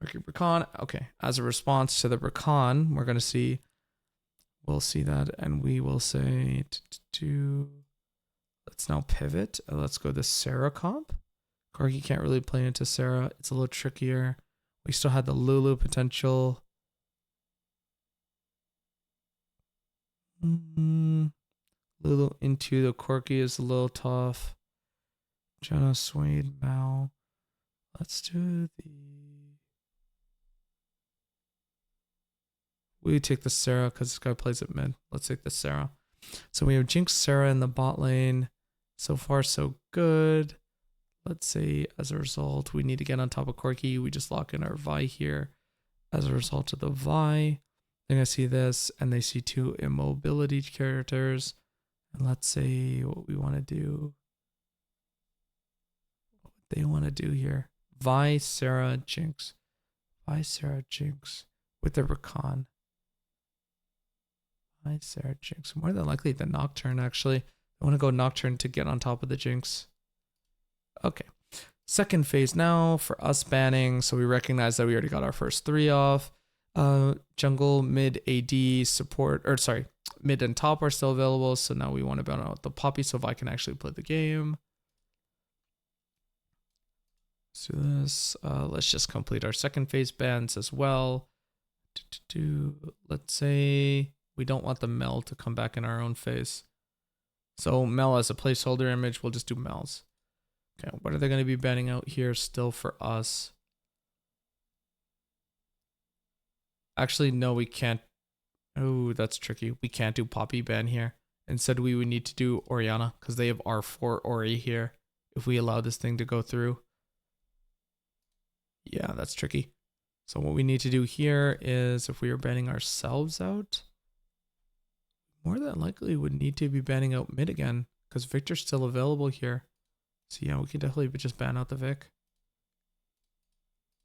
[SPEAKER 1] Corki Rakan. Okay, as a response to the Rakan, we're going to see, we'll see that, and we will say, let's now pivot. Let's go to Sarah comp. Corki can't really play into Sarah. It's a little trickier. We still had the Lulu potential. Lulu into the Corki is a little tough. Jenna, Swade, Mao. Let's do the... We take the Sarah because this guy plays at mid. Let's take the Sarah. So we have Jinx, Sarah in the bot lane. So far, so good. Let's say as a result, we need to get on top of Corki. We just lock in our Vi here. As a result of the Vi, they're going to see this and they see two immobility characters. And let's say what we want to do. What they want to do here. Vi, Sarah, Jinx. Vi, Sarah, Jinx with the Rakan. Vi, Sarah, Jinx. More than likely the Nocturne actually. I want to go Nocturne to get on top of the Jinx. Okay. Second phase now for us banning. So we recognize that we already got our first 3 off. Jungle, mid, AD, support, or sorry, mid and top are still available. So now we want to ban out the Poppy so if I can actually play the game. Let's do this. Let's just complete our second phase bans as well. Let's say we don't want the Mel to come back in our own phase. So Mel as a placeholder image, we'll just do Mel's. Okay, what are they going to be banning out here still for us? Actually, no, we can't. Oh, that's tricky. We can't do Poppy ban here. Instead, we would need to do Orianna because they have R4 Ori here if we allow this thing to go through. Yeah, that's tricky. So what we need to do here is if we are banning ourselves out, more than likely would need to be banning out mid again because Victor's still available here. So yeah, we can definitely just ban out the Vic.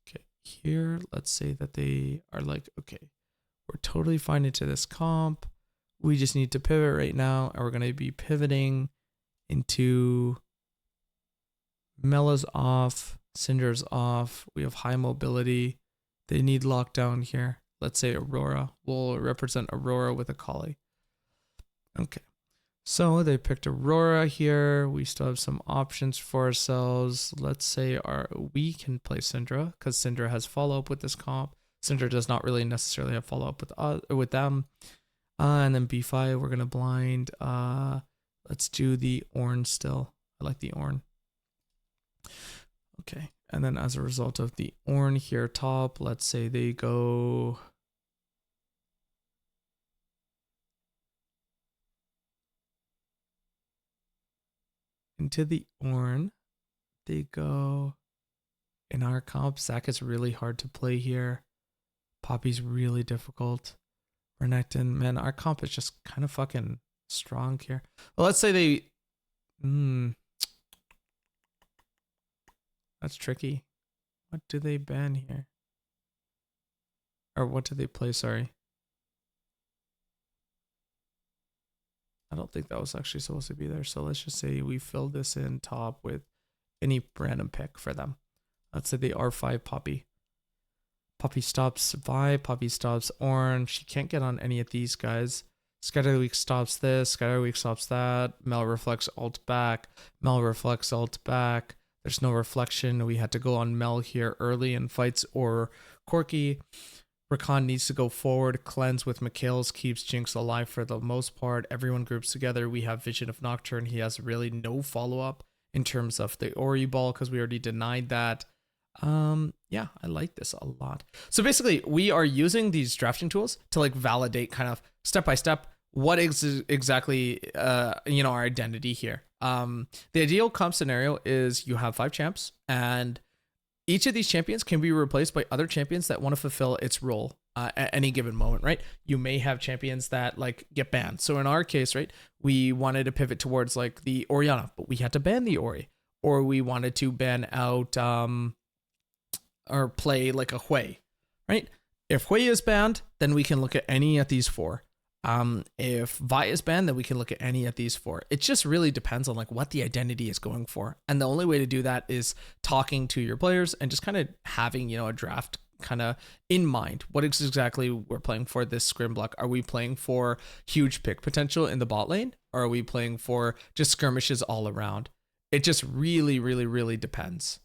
[SPEAKER 1] Okay, here, let's say that they are like, okay, we're totally fine into this comp. We just need to pivot right now, and we're going to be pivoting into Mela's off, Syndra's off. We have high mobility. They need lockdown here. Let's say Aurora. We'll represent Aurora with a Kali. Okay. So they picked Aurora here. We still have some options for ourselves. Let's say we can play Syndra because Syndra has follow-up with this comp. Syndra does not really necessarily have follow-up with them. And then B5, we're going to blind. Let's do the Ornn still. I like the Ornn. Okay. And then as a result of the Ornn here top, let's say they go... into the Ornn, they go in our comp. Zac is really hard to play here. Poppy's really difficult. Renekton, man, our comp is just kind of fucking strong here. Well, let's say they... That's tricky. What do they ban here? Or what do they play, sorry? I don't think that was actually supposed to be there. So let's just say we fill this in top with any random pick for them. Let's say they R5 Poppy. Poppy stops Vi, Poppy stops Ornn. She can't get on any of these guys. Scatterweak stops this, Scatterweak stops that. Mel reflects ult back. Mel reflects ult back. There's no reflection. We had to go on Mel here early in fights or Corki. Rakan needs to go forward, cleanse with Mikhails, keeps Jinx alive for the most part. Everyone groups together. We have Vision of Nocturne. He has really no follow-up in terms of the Ori ball because we already denied that. Yeah, I like this a lot. So basically, we are using these drafting tools to like validate kind of step by step what is exactly our identity here. The ideal comp scenario is you have 5 champs and each of these champions can be replaced by other champions that want to fulfill its role at any given moment, right? You may have champions that like get banned. So in our case, right, we wanted to pivot towards like the Orianna, but we had to ban the Ori. Or we wanted to ban out or play like a Hui, right? If Hui is banned, then we can look at any of these 4. If Vi is banned, then we can look at any of these 4. It just really depends on like what the identity is going for. And the only way to do that is talking to your players and just kind of having, you know, a draft kind of in mind. What is exactly we're playing for this scrim block? Are we playing for huge pick potential in the bot lane? Or are we playing for just skirmishes all around? It just really, really, really depends.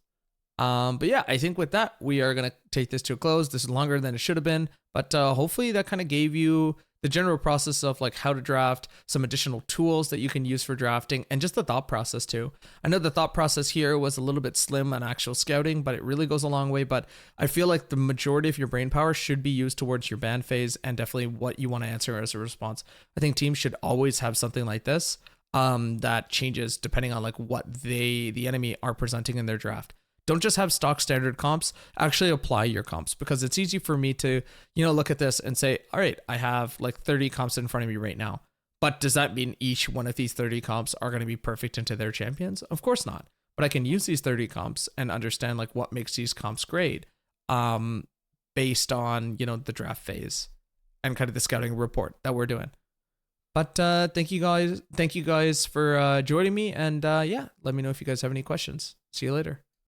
[SPEAKER 1] But yeah, I think with that, we are going to take this to a close. This is longer than it should have been, but hopefully that kind of gave you the general process of like how to draft, some additional tools that you can use for drafting, and just the thought process too. I know the thought process here was a little bit slim on actual scouting, but it really goes a long way. But I feel like the majority of your brain power should be used towards your ban phase and definitely what you want to answer as a response. I think teams should always have something like this that changes depending on like what the enemy are presenting in their draft. Don't just have stock standard comps, actually apply your comps, because it's easy for me to, you know, look at this and say, all right, I have like 30 comps in front of me right now. But does that mean each one of these 30 comps are going to be perfect into their champions? Of course not. But I can use these 30 comps and understand like what makes these comps great based on, you know, the draft phase and kind of the scouting report that we're doing. But thank you guys for joining me. And yeah, let me know if you guys have any questions. See you later.